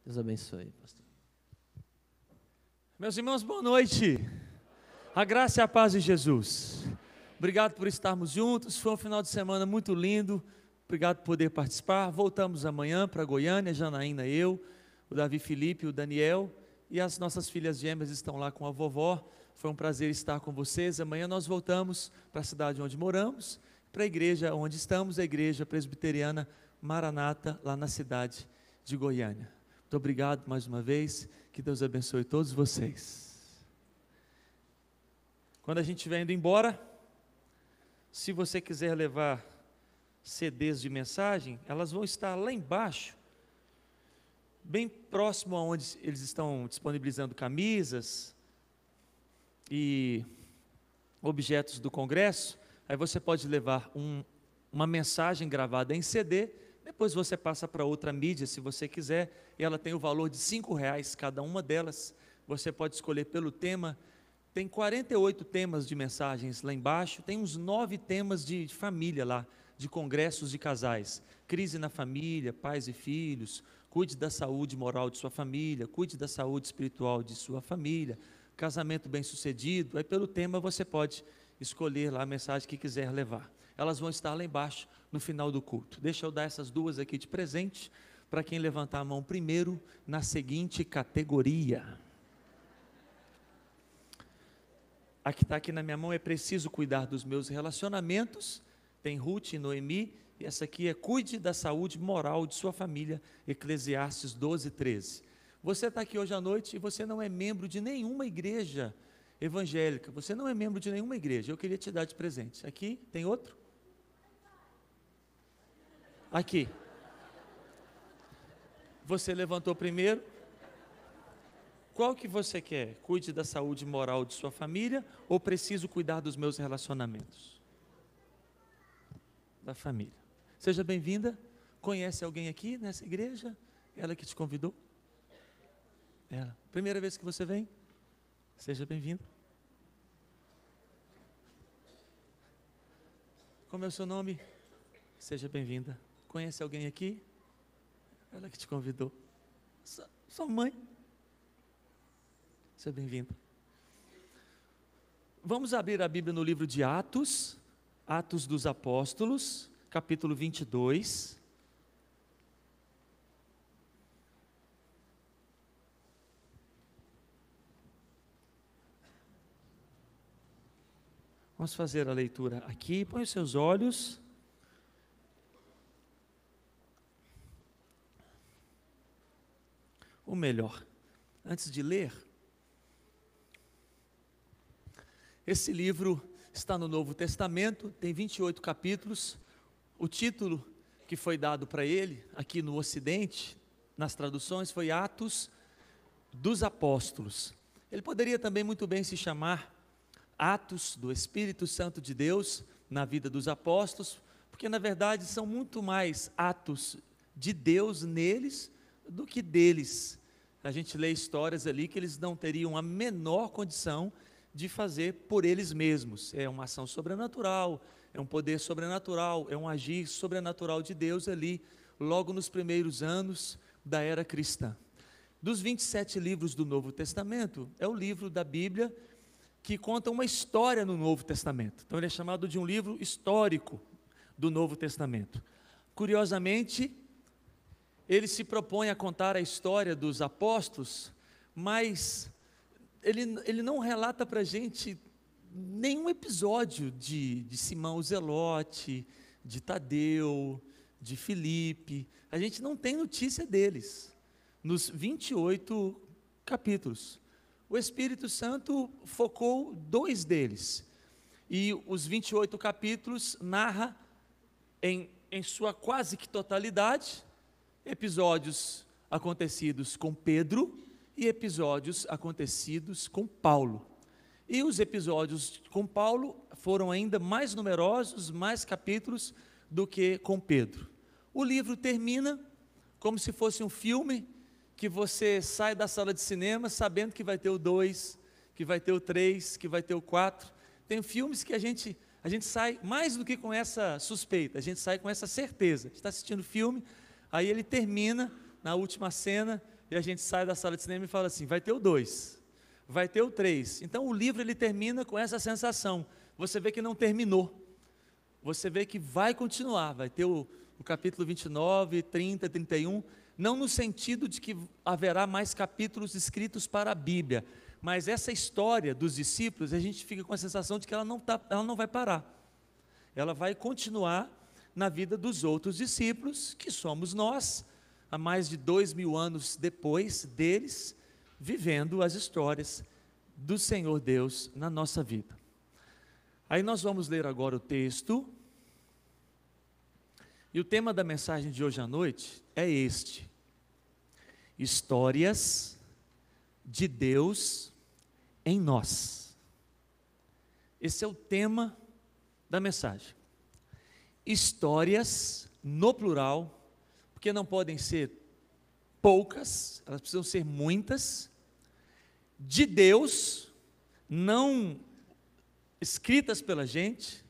Deus abençoe, pastor. Meus irmãos, boa noite. A graça e a paz de Jesus. Obrigado por estarmos juntos. Foi um final de semana muito lindo. Obrigado por poder participar. Voltamos amanhã para Goiânia, Janaína, eu, o Davi Felipe, o Daniel e as nossas filhas gêmeas estão lá com a vovó. Foi um prazer estar com vocês. Amanhã nós voltamos para a cidade onde moramos, para a igreja onde estamos, a igreja presbiteriana Maranata, lá na cidade de Goiânia. Muito obrigado mais uma vez. Que Deus abençoe todos vocês. Quando a gente estiver indo embora, se você quiser levar CDs de mensagem, elas vão estar lá embaixo, bem próximo aonde eles estão disponibilizando camisas e objetos do congresso. Aí você pode levar uma mensagem gravada em CD, depois você passa para outra mídia se você quiser, e ela tem o valor de R$5 cada uma delas. Você pode escolher pelo tema. Tem 48 temas de mensagens lá embaixo, tem uns 9 temas de família lá, de congressos de casais. Crise na família, pais e filhos, cuide da saúde moral de sua família, cuide da saúde espiritual de sua família, casamento bem-sucedido. Aí pelo tema você pode escolher lá a mensagem que quiser levar. Elas vão estar lá embaixo no final do culto. Deixa eu dar essas duas aqui de presente, para quem levantar a mão primeiro, na seguinte categoria. A que está aqui na minha mão é preciso cuidar dos meus relacionamentos. Tem Ruth e Noemi. E essa aqui é cuide da saúde moral de sua família. Eclesiastes 12:13. Você está aqui hoje à noite e você não é membro de nenhuma igreja evangélica. Você não é membro de nenhuma igreja. Eu queria te dar de presente. Aqui, tem outro? Aqui. Você levantou primeiro. Qual que você quer? Cuide da saúde moral de sua família ou preciso cuidar dos meus relacionamentos? Da família. Seja bem-vinda. Conhece alguém aqui nessa igreja? Ela que te convidou? Ela. Primeira vez que você vem? Seja bem-vinda. Como é o seu nome? Seja bem-vinda. Conhece alguém aqui? Ela que te convidou. Sua mãe. Seja bem-vindo. Vamos abrir a Bíblia no livro de Atos, Atos dos Apóstolos, capítulo 22. Vamos fazer a leitura aqui. Põe os seus olhos. Ou melhor, antes de ler, esse livro está no Novo Testamento, tem 28 capítulos. O título que foi dado para ele, aqui no Ocidente, nas traduções, foi Atos dos Apóstolos. Ele poderia também muito bem se chamar Atos do Espírito Santo de Deus na vida dos apóstolos, porque na verdade são muito mais atos de Deus neles do que deles. A gente lê histórias ali que eles não teriam a menor condição de fazer por eles mesmos. É uma ação sobrenatural, é um poder sobrenatural, é um agir sobrenatural de Deus ali, logo nos primeiros anos da era cristã. Dos 27 livros do Novo Testamento, é o livro da Bíblia que conta uma história no Novo Testamento. Então ele é chamado de um livro histórico do Novo Testamento. Curiosamente, ele se propõe a contar a história dos apóstolos, mas ele não relata para a gente nenhum episódio de Simão o Zelote, de Tadeu, de Filipe. A gente não tem notícia deles nos 28 capítulos. O Espírito Santo focou 2 deles, e os 28 capítulos narra em sua quase que totalidade episódios acontecidos com Pedro e episódios acontecidos com Paulo. E os episódios com Paulo foram ainda mais numerosos, mais capítulos do que com Pedro. O livro termina como se fosse um filme que você sai da sala de cinema sabendo que vai ter o 2, que vai ter o 3, que vai ter o 4. Tem filmes que a gente sai mais do que com essa suspeita, a gente sai com essa certeza. A gente está assistindo o filme, aí ele termina na última cena, e a gente sai da sala de cinema e fala assim, vai ter o 2, vai ter o 3. Então o livro ele termina com essa sensação, você vê que não terminou, você vê que vai continuar, vai ter o capítulo 29, 30, 31, não no sentido de que haverá mais capítulos escritos para a Bíblia, mas essa história dos discípulos, a gente fica com a sensação de que ela não vai parar, ela vai continuar na vida dos outros discípulos, que somos nós, há mais de 2000 anos depois deles, vivendo as histórias do Senhor Deus na nossa vida. Aí nós vamos ler agora o texto, e o tema da mensagem de hoje à noite é este: histórias de Deus em nós. Esse é o tema da mensagem. Histórias no plural, porque não podem ser poucas, elas precisam ser muitas, de Deus, não escritas pela gente,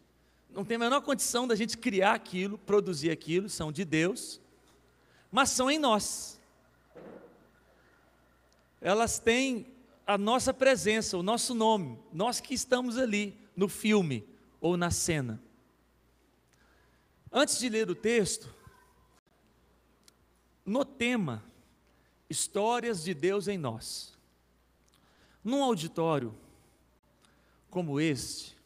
não tem a menor condição da gente criar aquilo, produzir aquilo, são de Deus, mas são em nós. Elas têm a nossa presença, o nosso nome, nós que estamos ali no filme ou na cena. Antes de ler o texto, no tema, histórias de Deus em nós. Num auditório como este,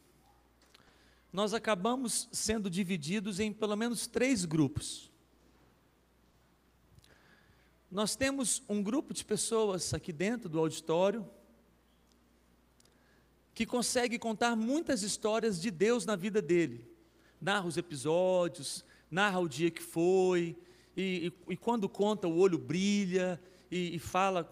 nós acabamos sendo divididos em pelo menos 3 grupos. Nós temos um grupo de pessoas aqui dentro do auditório que consegue contar muitas histórias de Deus na vida dele. Narra os episódios, narra o dia que foi, e quando conta o olho brilha, e fala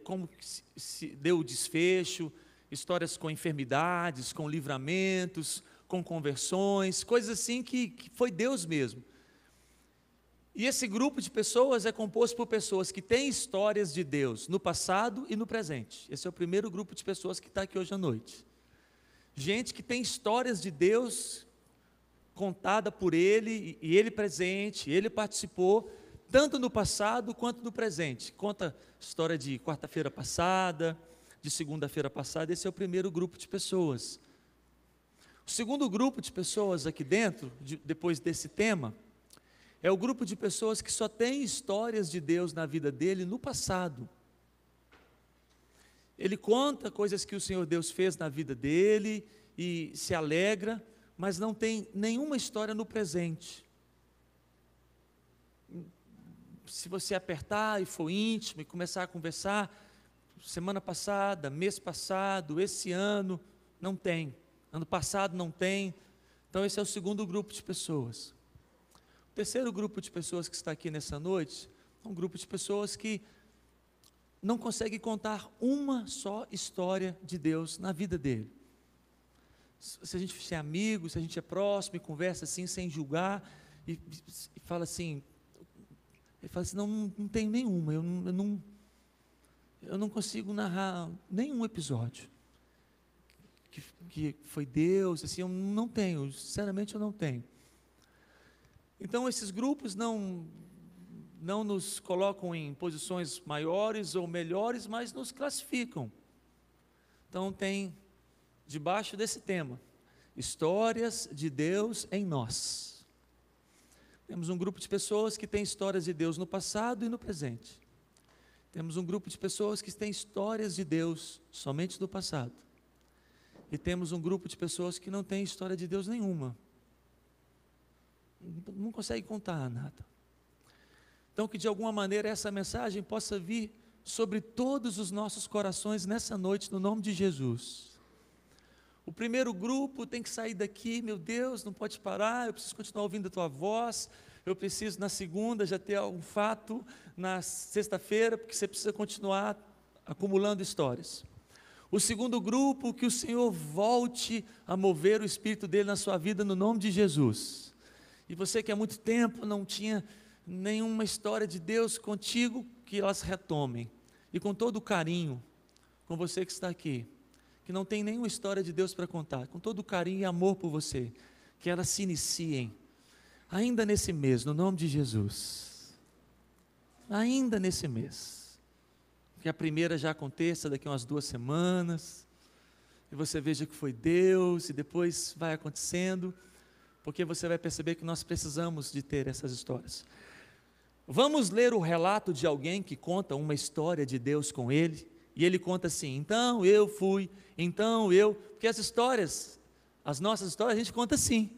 como se deu o desfecho, histórias com enfermidades, com livramentos, com conversões, coisas assim que foi Deus mesmo. E esse grupo de pessoas é composto por pessoas que têm histórias de Deus no passado e no presente. Esse é o primeiro grupo de pessoas que está aqui hoje à noite. Gente que tem histórias de Deus contada por Ele, e Ele presente, Ele participou, tanto no passado quanto no presente. Conta história de quarta-feira passada, de segunda-feira passada. Esse é o primeiro grupo de pessoas. O segundo grupo de pessoas aqui dentro, depois desse tema, é o grupo de pessoas que só tem histórias de Deus na vida dele no passado. Ele conta coisas que o Senhor Deus fez na vida dele e se alegra, mas não tem nenhuma história no presente. Se você apertar e for íntimo e começar a conversar, semana passada, mês passado, esse ano, não tem. Ano passado não tem. Então esse é o segundo grupo de pessoas. O terceiro grupo de pessoas que está aqui nessa noite, é um grupo de pessoas que não consegue contar uma só história de Deus na vida dele. Se a gente é amigo, se a gente é próximo e conversa assim, sem julgar, e fala assim, ele fala assim, não tenho nenhuma, eu não consigo narrar nenhum episódio que foi Deus, assim, eu não tenho, sinceramente eu não tenho. Então esses grupos não nos colocam em posições maiores ou melhores, mas nos classificam. Então tem, debaixo desse tema, histórias de Deus em nós. Temos um grupo de pessoas que tem histórias de Deus no passado e no presente. Temos um grupo de pessoas que tem histórias de Deus somente no passado. E temos um grupo de pessoas que não tem história de Deus nenhuma. Não consegue contar nada. Então que de alguma maneira essa mensagem possa vir sobre todos os nossos corações nessa noite, no nome de Jesus. O primeiro grupo tem que sair daqui, meu Deus, não pode parar, eu preciso continuar ouvindo a tua voz, eu preciso na segunda já ter algum fato, na sexta-feira, porque você precisa continuar acumulando histórias. O segundo grupo, que o Senhor volte a mover o Espírito dele na sua vida, no nome de Jesus. E você que há muito tempo não tinha nenhuma história de Deus contigo, que elas retomem. E com todo o carinho, com você que está aqui, que não tem nenhuma história de Deus para contar, com todo o carinho e amor por você, que elas se iniciem, ainda nesse mês, no nome de Jesus. Ainda nesse mês. que a primeira já aconteça daqui a umas 2 semanas, e você veja que foi Deus, e depois vai acontecendo, porque você vai perceber que nós precisamos de ter essas histórias. Vamos ler o relato de alguém que conta uma história de Deus com ele, e ele conta assim: então eu fui, porque as histórias, as nossas histórias a gente conta assim.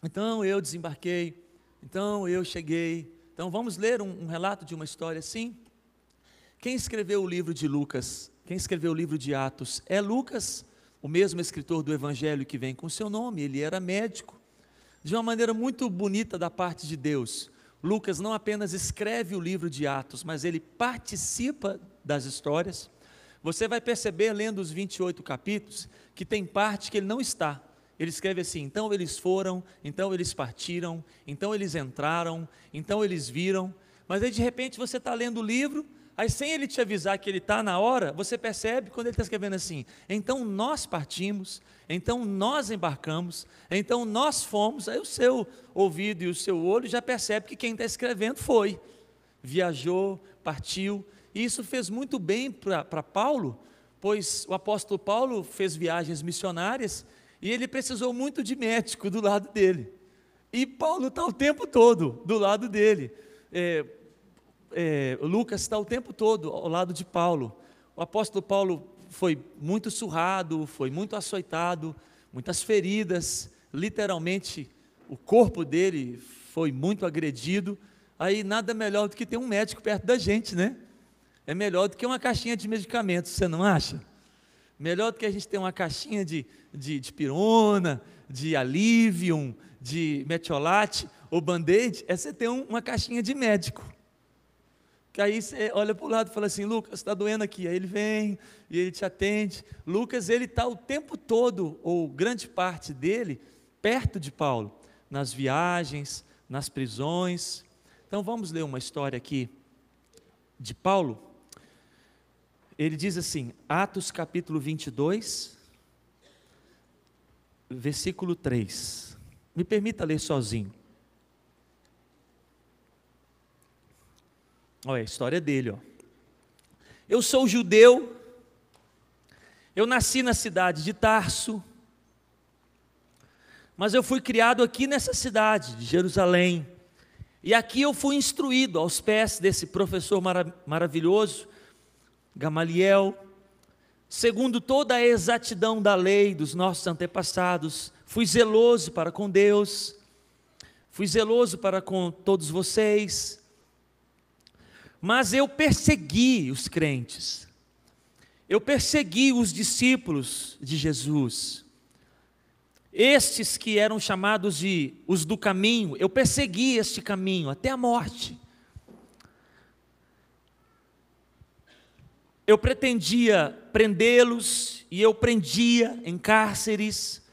Então eu desembarquei, então eu cheguei. Então vamos ler um relato de uma história assim. Quem escreveu o livro de Lucas? Quem escreveu o livro de Atos? É Lucas, o mesmo escritor do Evangelho que vem com seu nome. Ele era médico, de uma maneira muito bonita da parte de Deus. Lucas não apenas escreve o livro de Atos, mas ele participa das histórias. Você vai perceber, lendo os 28 capítulos, que tem parte que ele não está. Ele escreve assim: então eles foram, então eles partiram, então eles entraram, então eles viram. Mas aí de repente você está lendo o livro, aí sem ele te avisar que ele está na hora, você percebe quando ele está escrevendo assim: então nós partimos, então nós embarcamos, então nós fomos. Aí o seu ouvido e o seu olho já percebe que quem está escrevendo foi, viajou, partiu. E isso fez muito bem para Paulo, pois o apóstolo Paulo fez viagens missionárias, e ele precisou muito de médico do lado dele, e Paulo está o tempo todo do lado dele. Lucas está o tempo todo ao lado de Paulo. O apóstolo Paulo foi muito surrado, foi muito açoitado, muitas feridas, literalmente o corpo dele foi muito agredido. Aí nada melhor do que ter um médico perto da gente, né? É melhor do que uma caixinha de medicamentos, você não acha? Melhor do que a gente ter uma caixinha de pirona, de Alivium, de metiolate ou Band-Aid, é você ter uma caixinha de médico. Que aí você olha para o lado e fala assim: Lucas, está doendo aqui. Aí ele vem e ele te atende. Lucas, ele está o tempo todo, ou grande parte dele, perto de Paulo, nas viagens, nas prisões. Então vamos ler uma história aqui de Paulo. Ele diz assim, Atos capítulo 22, versículo 3. Me permita ler sozinho. Olha a história dele, ó. Eu sou judeu, eu nasci na cidade de Tarso, mas eu fui criado aqui nessa cidade de Jerusalém, e aqui eu fui instruído aos pés desse professor maravilhoso, Gamaliel, segundo toda a exatidão da lei dos nossos antepassados. Fui zeloso para com Deus, fui zeloso para com todos vocês, mas eu persegui os crentes, eu persegui os discípulos de Jesus, estes que eram chamados de os do caminho. Eu persegui este caminho até a morte. Eu pretendia prendê-los, e eu prendia em cárceres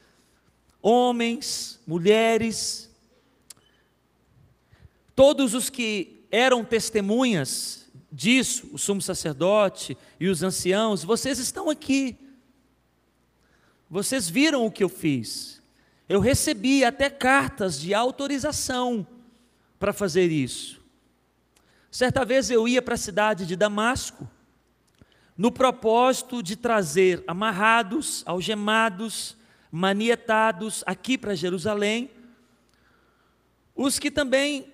homens, mulheres, todos os que eram testemunhas disso, o sumo sacerdote e os anciãos. Vocês estão aqui, vocês viram o que eu fiz. Eu recebi até cartas de autorização para fazer isso. Certa vez eu ia para a cidade de Damasco, no propósito de trazer amarrados, algemados, manietados aqui para Jerusalém, os que também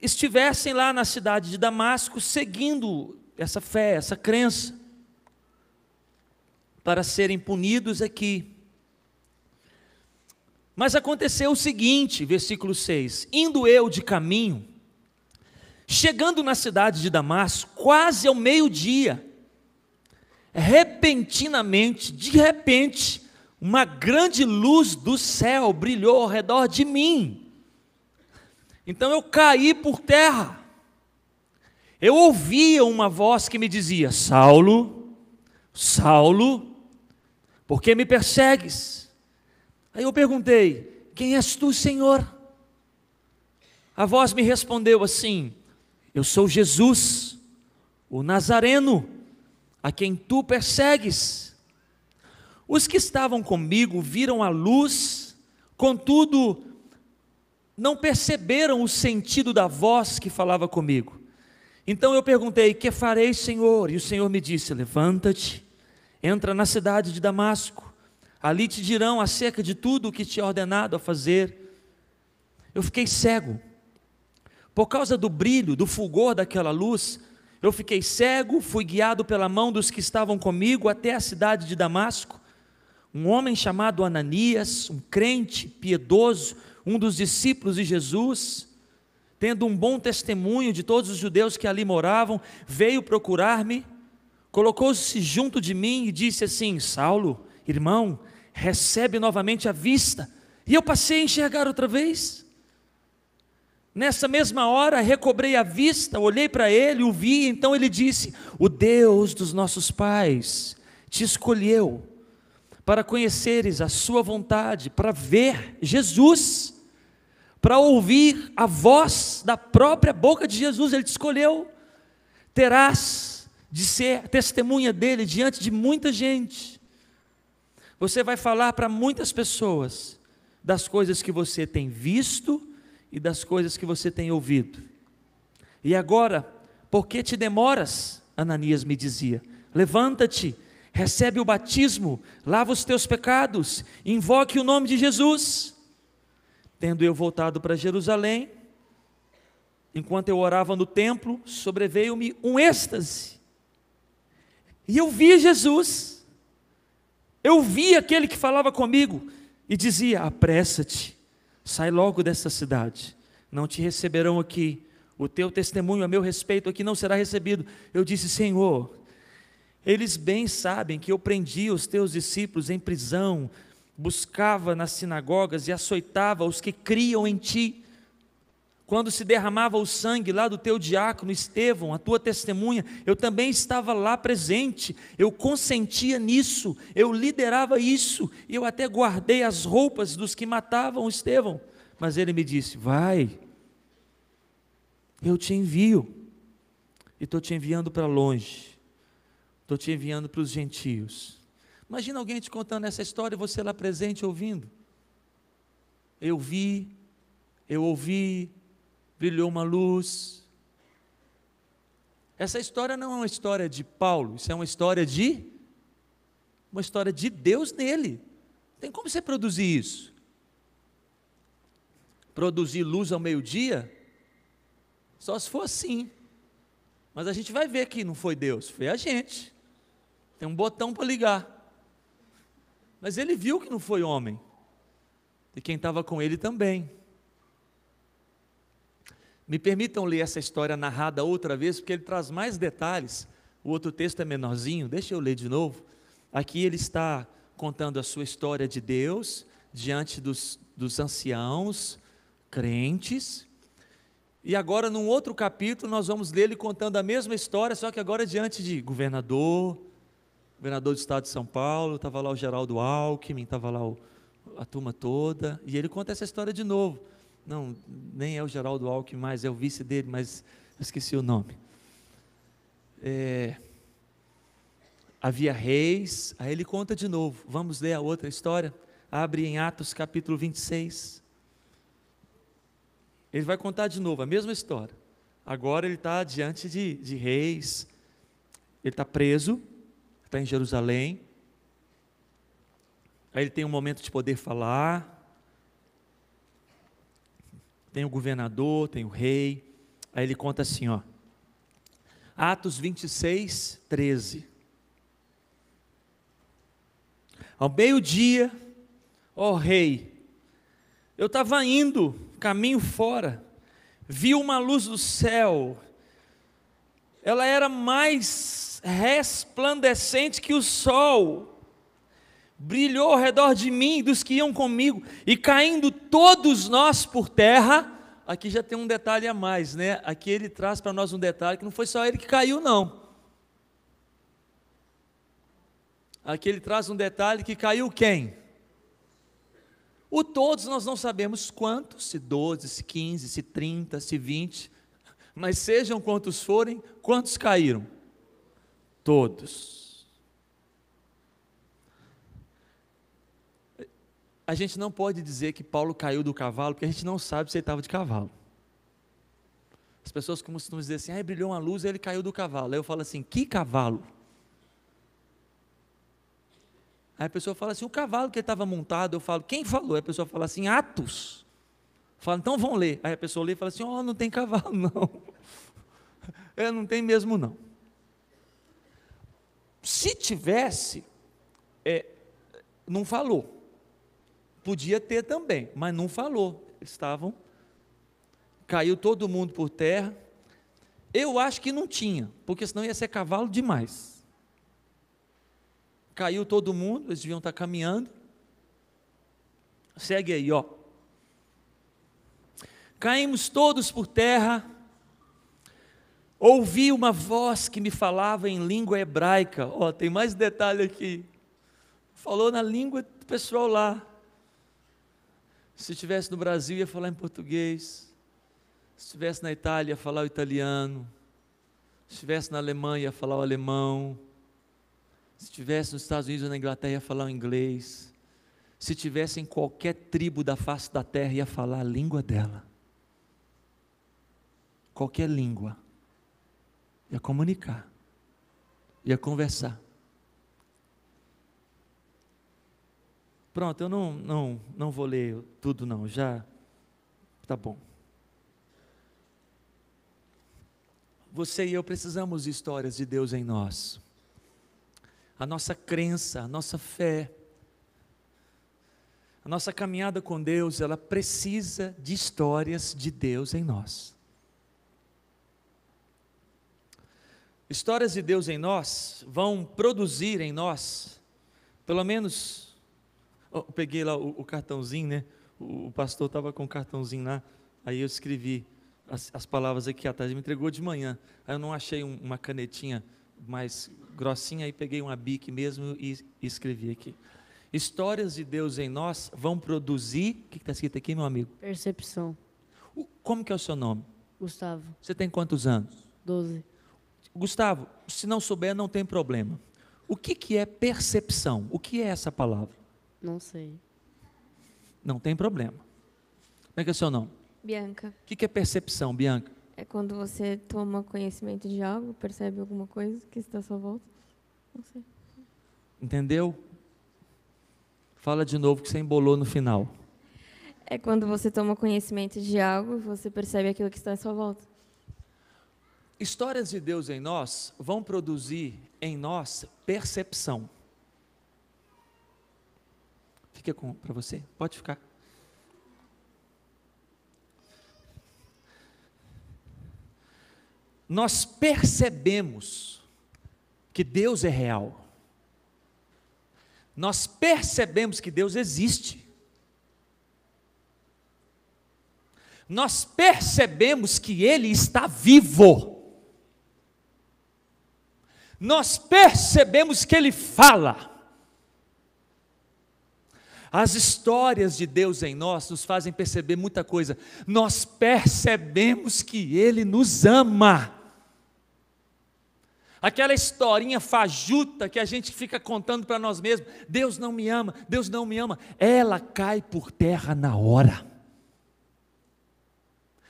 estivessem lá na cidade de Damasco, seguindo essa fé, essa crença, para serem punidos aqui. Mas aconteceu o seguinte, versículo 6, indo eu de caminho, chegando na cidade de Damasco, quase ao meio-dia, repentinamente, de repente, uma grande luz do céu brilhou ao redor de mim. Então eu caí por terra. Eu ouvia uma voz que me dizia: Saulo, Saulo, por que me persegues? Aí eu perguntei: quem és tu, Senhor? A voz me respondeu assim: eu sou Jesus, o Nazareno, a quem tu persegues. Os que estavam comigo viram a luz, contudo, não perceberam o sentido da voz que falava comigo. Então eu perguntei: que farei, Senhor? E o Senhor me disse: levanta-te, entra na cidade de Damasco, ali te dirão acerca de tudo o que te é ordenado a fazer. Eu fiquei cego, por causa do brilho, do fulgor daquela luz. Eu fiquei cego, fui guiado pela mão dos que estavam comigo até a cidade de Damasco. Um homem chamado Ananias, um crente piedoso, um dos discípulos de Jesus, tendo um bom testemunho de todos os judeus que ali moravam, veio procurar-me, colocou-se junto de mim e disse assim: Saulo, irmão, recebe novamente a vista. E eu passei a enxergar outra vez. Nessa mesma hora, recobrei a vista, olhei para ele, o vi, então ele disse: o Deus dos nossos pais te escolheu para conheceres a sua vontade, para ver Jesus, para ouvir a voz da própria boca de Jesus. Ele te escolheu. Terás de ser testemunha dele diante de muita gente. Você vai falar para muitas pessoas das coisas que você tem visto e das coisas que você tem ouvido. E agora, por que te demoras? Ananias me dizia: levanta-te, recebe o batismo, lava os teus pecados, invoque o nome de Jesus. Tendo eu voltado para Jerusalém, enquanto eu orava no templo, sobreveio-me um êxtase, e eu vi Jesus, eu vi aquele que falava comigo, e dizia: apressa-te, sai logo dessa cidade, não te receberão aqui, o teu testemunho a meu respeito aqui não será recebido. Eu disse: Senhor, eles bem sabem que eu prendia os teus discípulos em prisão, buscava nas sinagogas e açoitava os que criam em ti. Quando se derramava o sangue lá do teu diácono Estevão, a tua testemunha, eu também estava lá presente, eu consentia nisso, eu liderava isso, e eu até guardei as roupas dos que matavam Estevão. Mas ele me disse: vai, eu te envio, e estou te enviando para longe, estou te enviando para os gentios. Imagina alguém te contando essa história e você lá presente ouvindo. Eu vi, eu ouvi, brilhou uma luz. Essa história não é uma história de Paulo, isso é uma história de Deus nele. Tem como você produzir isso? Produzir luz ao meio-dia? Só se for assim. Mas a gente vai ver que não foi Deus, foi a gente. Tem um botão para ligar. Mas ele viu que não foi homem, e quem estava com ele também. Me permitam ler essa história narrada outra vez, porque ele traz mais detalhes. O outro texto é menorzinho, deixa eu ler de novo. Aqui ele está contando a sua história de Deus, diante dos anciãos, crentes. E agora, num outro capítulo, nós vamos ler ele contando a mesma história, só que agora diante de governador do estado de São Paulo, estava lá o Geraldo Alckmin, estava lá a turma toda, e ele conta essa história de novo. Não, nem é o Geraldo Alckmin mais, é o vice dele, mas eu esqueci o nome. Havia reis, aí ele conta de novo. Vamos ler a outra história? Abre em Atos capítulo 26. Ele vai contar de novo a mesma história. Agora ele está diante de reis, ele está preso, está em Jerusalém, aí ele tem um momento de poder falar, tem o governador, tem o rei, aí ele conta assim, ó, Atos 26, 13, ao meio-dia, ó rei, eu estava indo, caminho fora, vi uma luz do céu, ela era mais resplandecente que o sol, brilhou ao redor de mim e dos que iam comigo, e caindo todos nós por terra. Aqui já tem um detalhe a mais, né? Aqui ele traz para nós um detalhe, que não foi só ele que caiu não. Aqui ele traz um detalhe que caiu quem? O todos nós não sabemos quantos, se 12, se 15, se 30, se 20, mas sejam quantos forem, quantos caíram? Todos. A gente não pode dizer que Paulo caiu do cavalo, porque a gente não sabe se ele estava de cavalo. As pessoas costumam dizer assim, brilhou uma luz e ele caiu do cavalo. Aí eu falo assim, que cavalo? Aí a pessoa fala assim, o cavalo que ele estava montado. Eu falo, quem falou? Aí a pessoa fala assim, Atos. Eu falo, então vão ler. Aí a pessoa lê e fala assim, não tem cavalo não. Não tem mesmo não. Se tivesse, não falou. Podia ter também, mas não falou. Caiu todo mundo por terra. Eu acho que não tinha, porque senão ia ser cavalo demais. Caiu todo mundo, eles deviam estar caminhando. Segue aí, ó. Caímos todos por terra. Ouvi uma voz que me falava em língua hebraica. Tem mais detalhe aqui. Falou na língua do pessoal lá. Se estivesse no Brasil, ia falar em português. Se estivesse na Itália, ia falar o italiano. Se estivesse na Alemanha, ia falar o alemão. Se estivesse nos Estados Unidos ou na Inglaterra, ia falar o inglês. Se estivesse em qualquer tribo da face da terra, ia falar a língua dela. Qualquer língua. Ia comunicar. Ia conversar. Pronto, eu não vou ler tudo não, já tá bom. Você e eu precisamos de histórias de Deus em nós. A nossa crença, a nossa fé, a nossa caminhada com Deus, ela precisa de histórias de Deus em nós. Histórias de Deus em nós vão produzir em nós, pelo menos, eu peguei lá o cartãozinho, né? O pastor estava com o cartãozinho lá, aí eu escrevi as palavras aqui atrás, ele me entregou de manhã, aí eu não achei uma canetinha mais grossinha, aí peguei uma bique mesmo e escrevi aqui. Histórias de Deus em nós vão produzir, o que está escrito aqui, meu amigo? Percepção. Como que é o seu nome? Gustavo. Você tem quantos anos? 12. Gustavo, se não souber, não tem problema. O que é percepção? O que é essa palavra? Não sei. Não tem problema. Como é que é o seu nome? Bianca. O que é percepção, Bianca? É quando você toma conhecimento de algo, percebe alguma coisa que está à sua volta. Não sei. Entendeu? Fala de novo que você embolou no final. É quando você toma conhecimento de algo e você percebe aquilo que está à sua volta. Histórias de Deus em nós vão produzir em nós percepção. Fica para você, pode ficar. Nós percebemos que Deus é real. Nós percebemos que Deus existe. Nós percebemos que Ele está vivo. Nós percebemos que Ele fala. As histórias de Deus em nós nos fazem perceber muita coisa. Nós percebemos que Ele nos ama. Aquela historinha fajuta que a gente fica contando para nós mesmos, Deus não me ama, Deus não me ama, ela cai por terra na hora.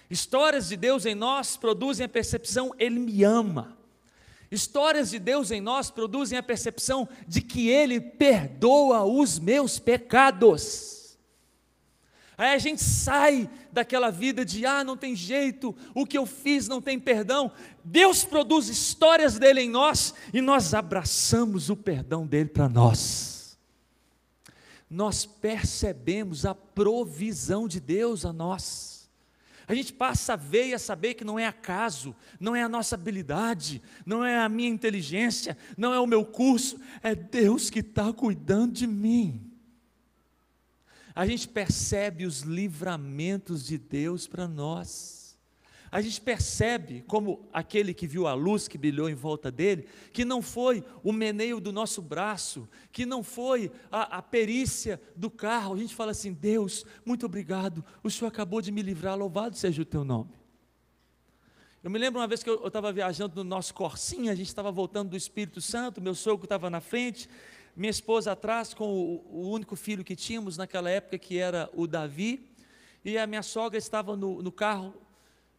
Histórias de Deus em nós produzem a percepção, Ele me ama. Histórias de Deus em nós produzem a percepção de que Ele perdoa os meus pecados. Aí a gente sai daquela vida de, não tem jeito, o que eu fiz não tem perdão. Deus produz histórias dele em nós e nós abraçamos o perdão dele para nós. Nós percebemos a provisão de Deus a nós. A gente passa a ver e a saber que não é acaso, não é a nossa habilidade, não é a minha inteligência, não é o meu curso, é Deus que está cuidando de mim. A gente percebe os livramentos de Deus para nós. A gente percebe, como aquele que viu a luz que brilhou em volta dele, que não foi o meneio do nosso braço, que não foi a perícia do carro. A gente fala assim, Deus, muito obrigado, o Senhor acabou de me livrar, louvado seja o teu nome. Eu me lembro uma vez que eu estava viajando no nosso Corsinha, a gente estava voltando do Espírito Santo, meu sogro estava na frente, minha esposa atrás com o único filho que tínhamos naquela época, que era o Davi, e a minha sogra estava no carro,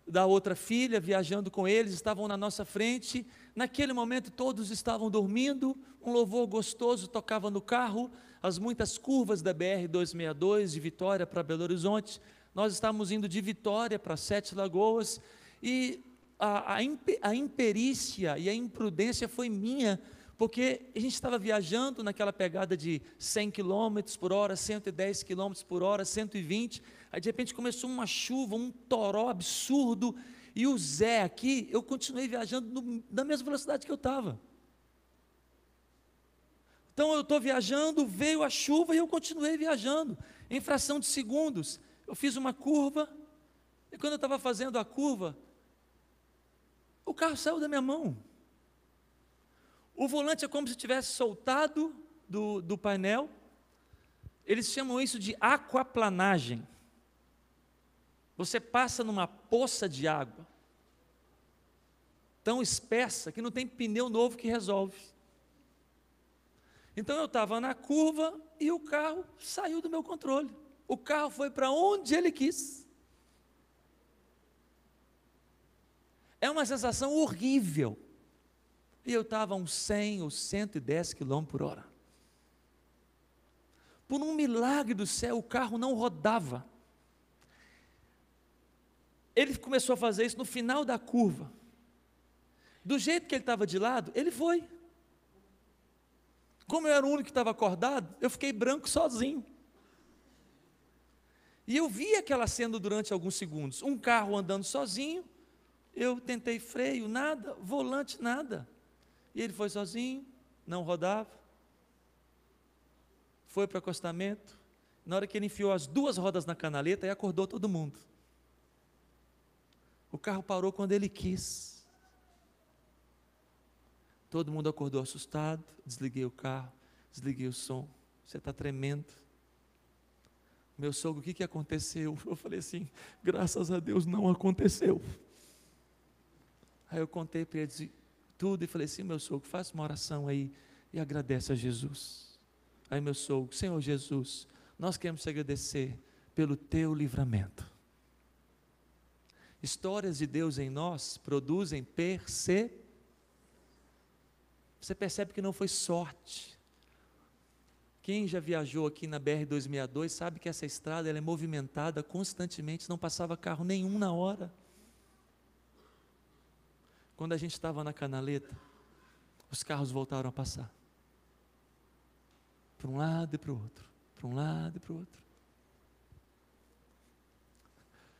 da outra filha, viajando com eles, estavam na nossa frente. Naquele momento todos estavam dormindo, um louvor gostoso tocava no carro, as muitas curvas da BR-262, de Vitória para Belo Horizonte. Nós estávamos indo de Vitória para Sete Lagoas, e a imperícia e a imprudência foi minha, porque a gente estava viajando naquela pegada de 100 km por hora, 110 km por hora, 120, aí de repente começou uma chuva, um toró absurdo, e o Zé aqui, eu continuei viajando na mesma velocidade que eu estava. Então eu estou viajando, veio a chuva e eu continuei viajando, em fração de segundos. Eu fiz uma curva, e quando eu estava fazendo a curva, o carro saiu da minha mão. O volante é como se tivesse soltado do painel. Eles chamam isso de aquaplanagem. Você passa numa poça de água, tão espessa que não tem pneu novo que resolve. Então eu estava na curva e o carro saiu do meu controle. O carro foi para onde ele quis. É uma sensação horrível. E eu estava a uns 100 ou 110 km por hora. Por um milagre do céu, o carro não rodava. Ele começou a fazer isso no final da curva. Do jeito que ele estava de lado, ele foi. Como eu era o único que estava acordado, eu fiquei branco sozinho. E eu vi aquela cena durante alguns segundos. Um carro andando sozinho, eu tentei freio, nada, volante, nada. E ele foi sozinho, não rodava, foi para o acostamento. Na hora que ele enfiou as duas rodas na canaleta, aí acordou todo mundo. O carro parou quando ele quis. Todo mundo acordou assustado, desliguei o carro, desliguei o som. Você está tremendo. Meu sogro, o que aconteceu? Eu falei assim, graças a Deus não aconteceu. Aí eu contei para ele tudo e falei assim, meu sogro, faça uma oração aí e agradece a Jesus. Aí meu sogro, Senhor Jesus, nós queremos te agradecer pelo teu livramento. Histórias de Deus em nós produzem Você percebe que não foi sorte. Quem já viajou aqui na BR-262 sabe que essa estrada ela é movimentada constantemente, não passava carro nenhum na hora. Quando a gente estava na canaleta, os carros voltaram a passar. Para um lado e para o outro, para um lado e para o outro.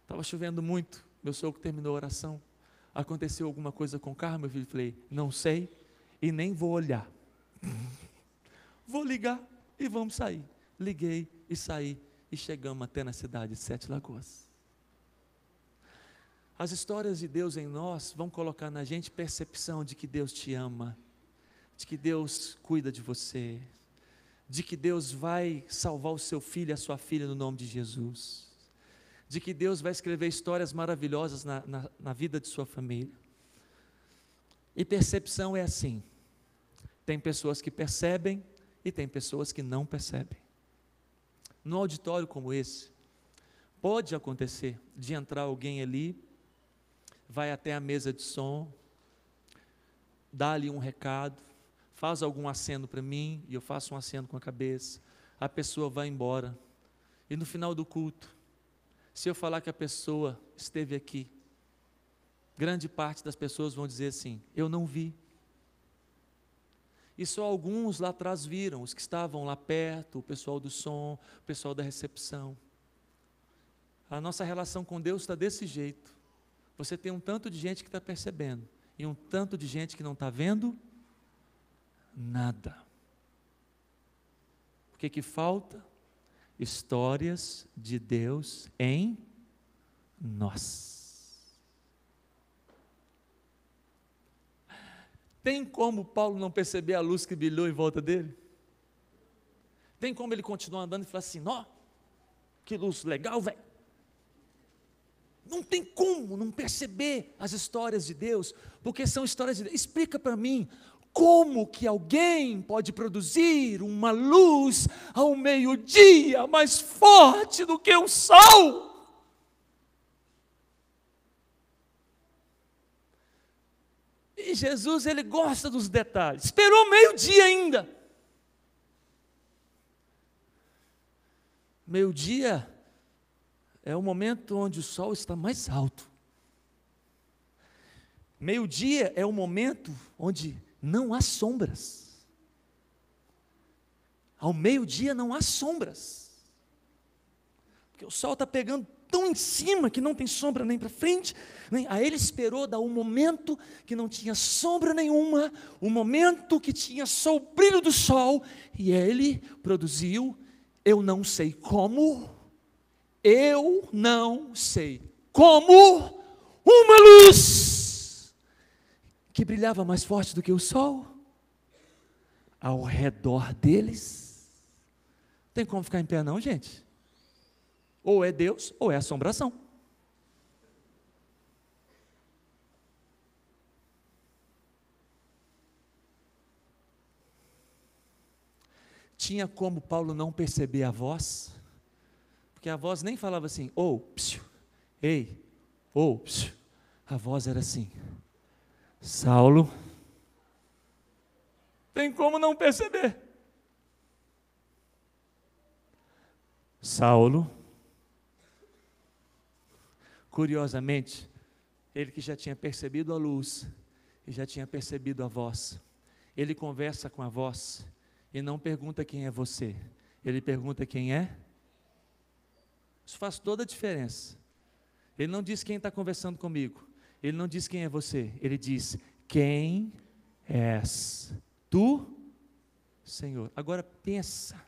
Estava chovendo muito, meu sogro terminou a oração. Aconteceu alguma coisa com o carro, meu filho? Falei, não sei e nem vou olhar. Vou ligar e vamos sair. Liguei e saí e chegamos até na cidade de Sete Lagoas. As histórias de Deus em nós vão colocar na gente percepção de que Deus te ama, de que Deus cuida de você, de que Deus vai salvar o seu filho e a sua filha no nome de Jesus, de que Deus vai escrever histórias maravilhosas na vida de sua família. E percepção é assim, tem pessoas que percebem e tem pessoas que não percebem. No auditório como esse, pode acontecer de entrar alguém ali, vai até a mesa de som, dá ali um recado, faz algum aceno para mim, e eu faço um aceno com a cabeça, a pessoa vai embora, e no final do culto, se eu falar que a pessoa esteve aqui, grande parte das pessoas vão dizer assim, eu não vi, e só alguns lá atrás viram, os que estavam lá perto, o pessoal do som, o pessoal da recepção. A nossa relação com Deus está desse jeito. Você tem um tanto de gente que está percebendo, e um tanto de gente que não está vendo nada. O que falta? Histórias de Deus em nós. Tem como Paulo não perceber a luz que brilhou em volta dele? Tem como ele continuar andando e falar assim, ó, que luz legal, velho. Não tem como não perceber as histórias de Deus, porque são histórias de Deus. Explica para mim, como que alguém pode produzir uma luz ao meio-dia mais forte do que o sol? E Jesus, ele gosta dos detalhes. Esperou meio-dia ainda. Meio-dia é o momento onde o sol está mais alto. Meio-dia é o momento onde não há sombras. Ao meio-dia não há sombras. Porque o sol está pegando tão em cima que não tem sombra nem para frente. Aí ele esperou dar um momento que não tinha sombra nenhuma, um momento que tinha só o brilho do sol, e ele produziu, eu não sei como, uma luz que brilhava mais forte do que o sol ao redor deles. Não tem como ficar em pé não, gente. Ou é Deus, ou é assombração. Tinha como Paulo não perceber a voz? Porque a voz nem falava assim, ei, psiu. A voz era assim, Saulo. Tem como não perceber? Saulo. Curiosamente, ele que já tinha percebido a luz, e já tinha percebido a voz, ele conversa com a voz, e não pergunta quem é você, ele pergunta quem é. Isso faz toda a diferença. Ele não diz quem está conversando comigo, ele não diz quem é você, ele diz, quem és tu, Senhor? Agora pensa,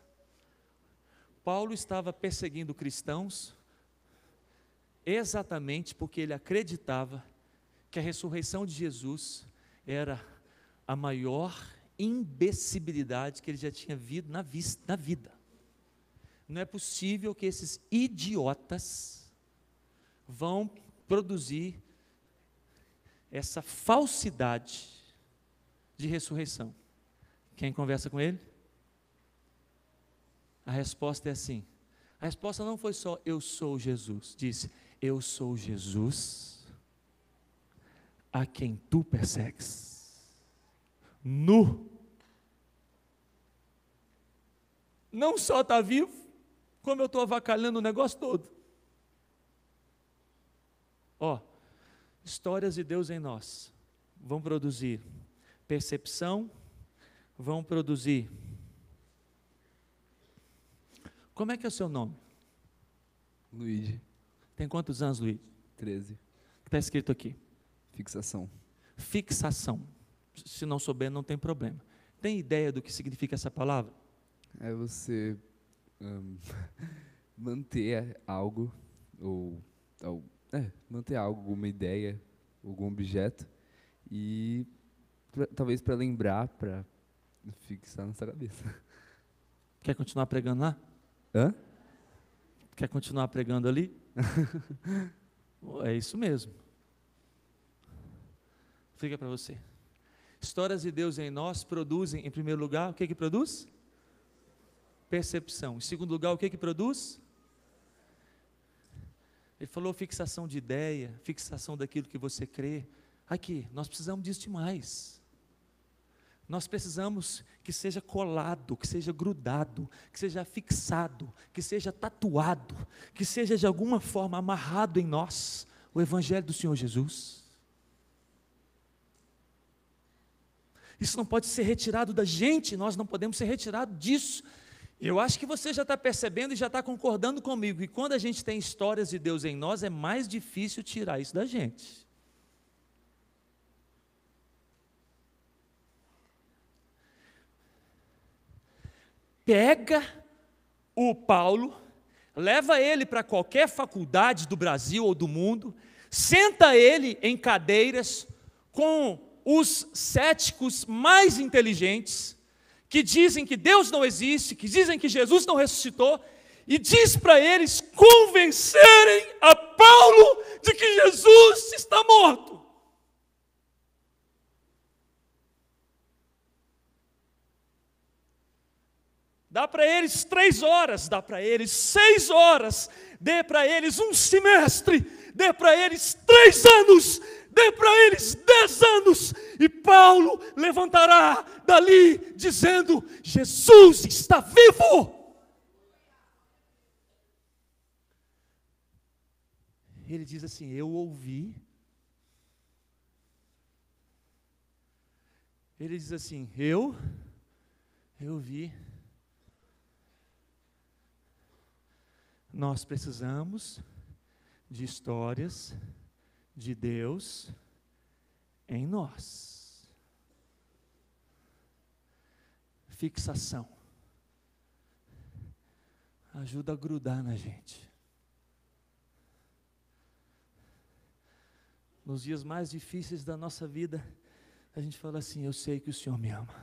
Paulo estava perseguindo cristãos, exatamente porque ele acreditava que a ressurreição de Jesus era a maior imbecilidade que ele já tinha visto na vida. Não é possível que esses idiotas vão produzir essa falsidade de ressurreição. Quem conversa com ele? A resposta é assim. A resposta não foi só, eu sou Jesus. Disse, eu sou Jesus, a quem tu persegues. Nu. Não só está vivo, como eu estou avacalhando o negócio todo. Histórias de Deus em nós vão produzir percepção, vão produzir. Como é que é o seu nome? Luigi. Tem quantos anos, Luigi? 13. O que está escrito aqui? Fixação. Fixação. Se não souber, não tem problema. Tem ideia do que significa essa palavra? É você manter algo, manter algo, alguma ideia, algum objeto, e talvez para lembrar, para fixar na sua cabeça. Quer continuar pregando lá? Hã? Quer continuar pregando ali? É isso mesmo. Fica para você. Histórias de Deus em nós produzem, em primeiro lugar, o que produz? Percepção. Em segundo lugar, o que produz? Ele falou fixação de ideia, fixação daquilo que você crê. Aqui, nós precisamos disso demais. Nós precisamos que seja colado, que seja grudado, que seja fixado, que seja tatuado, que seja de alguma forma amarrado em nós o Evangelho do Senhor Jesus. Isso não pode ser retirado da gente, nós não podemos ser retirados disso. Eu acho que você já está percebendo e já está concordando comigo, que quando a gente tem histórias de Deus em nós, é mais difícil tirar isso da gente. Pega o Paulo, leva ele para qualquer faculdade do Brasil ou do mundo, senta ele em cadeiras com os céticos mais inteligentes, que dizem que Deus não existe, que dizem que Jesus não ressuscitou, e diz para eles convencerem a Paulo de que Jesus está morto. Dá para eles 3 horas, dá para eles 6 horas, dê para eles 1 semestre, dê para eles 3 anos, dê para eles 10 anos, e Saulo levantará dali, dizendo: Jesus está vivo. Ele diz assim: eu ouvi. Ele diz assim: eu vi. Nós precisamos de histórias de Deus em nós. Fixação. Ajuda a grudar na gente. Nos dias mais difíceis da nossa vida, a gente fala assim: eu sei que o Senhor me ama.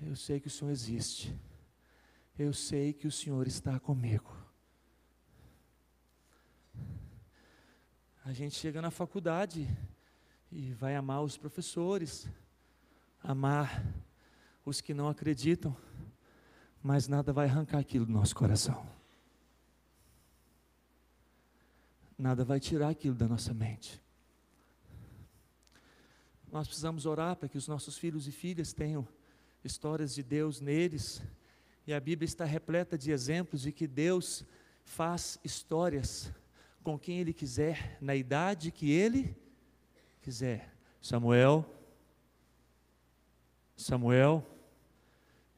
Eu sei que o Senhor existe. Eu sei que o Senhor está comigo. A gente chega na faculdade e vai amar os professores, amar os que não acreditam, mas nada vai arrancar aquilo do nosso coração. Nada vai tirar aquilo da nossa mente. Nós precisamos orar para que os nossos filhos e filhas tenham histórias de Deus neles, e a Bíblia está repleta de exemplos de que Deus faz histórias com quem Ele quiser, na idade que Ele quiser. Samuel,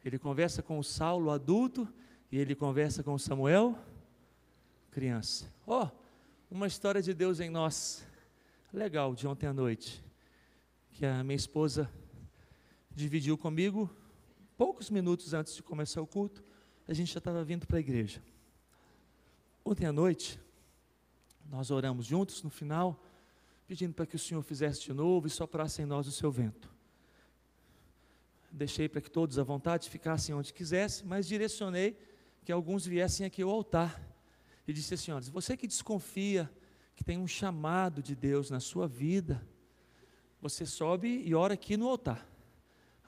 ele conversa com o Saulo adulto, e ele conversa com o Samuel criança. Uma história de Deus em nós, legal, de ontem à noite, que a minha esposa dividiu comigo, poucos minutos antes de começar o culto. A gente já estava vindo para a igreja. Ontem à noite, nós oramos juntos no final, pedindo para que o Senhor fizesse de novo e soprasse em nós o seu vento. Deixei para que todos à vontade ficassem onde quisessem, mas direcionei que alguns viessem aqui ao altar. E disse assim: olha, você que desconfia que tem um chamado de Deus na sua vida, você sobe e ora aqui no altar.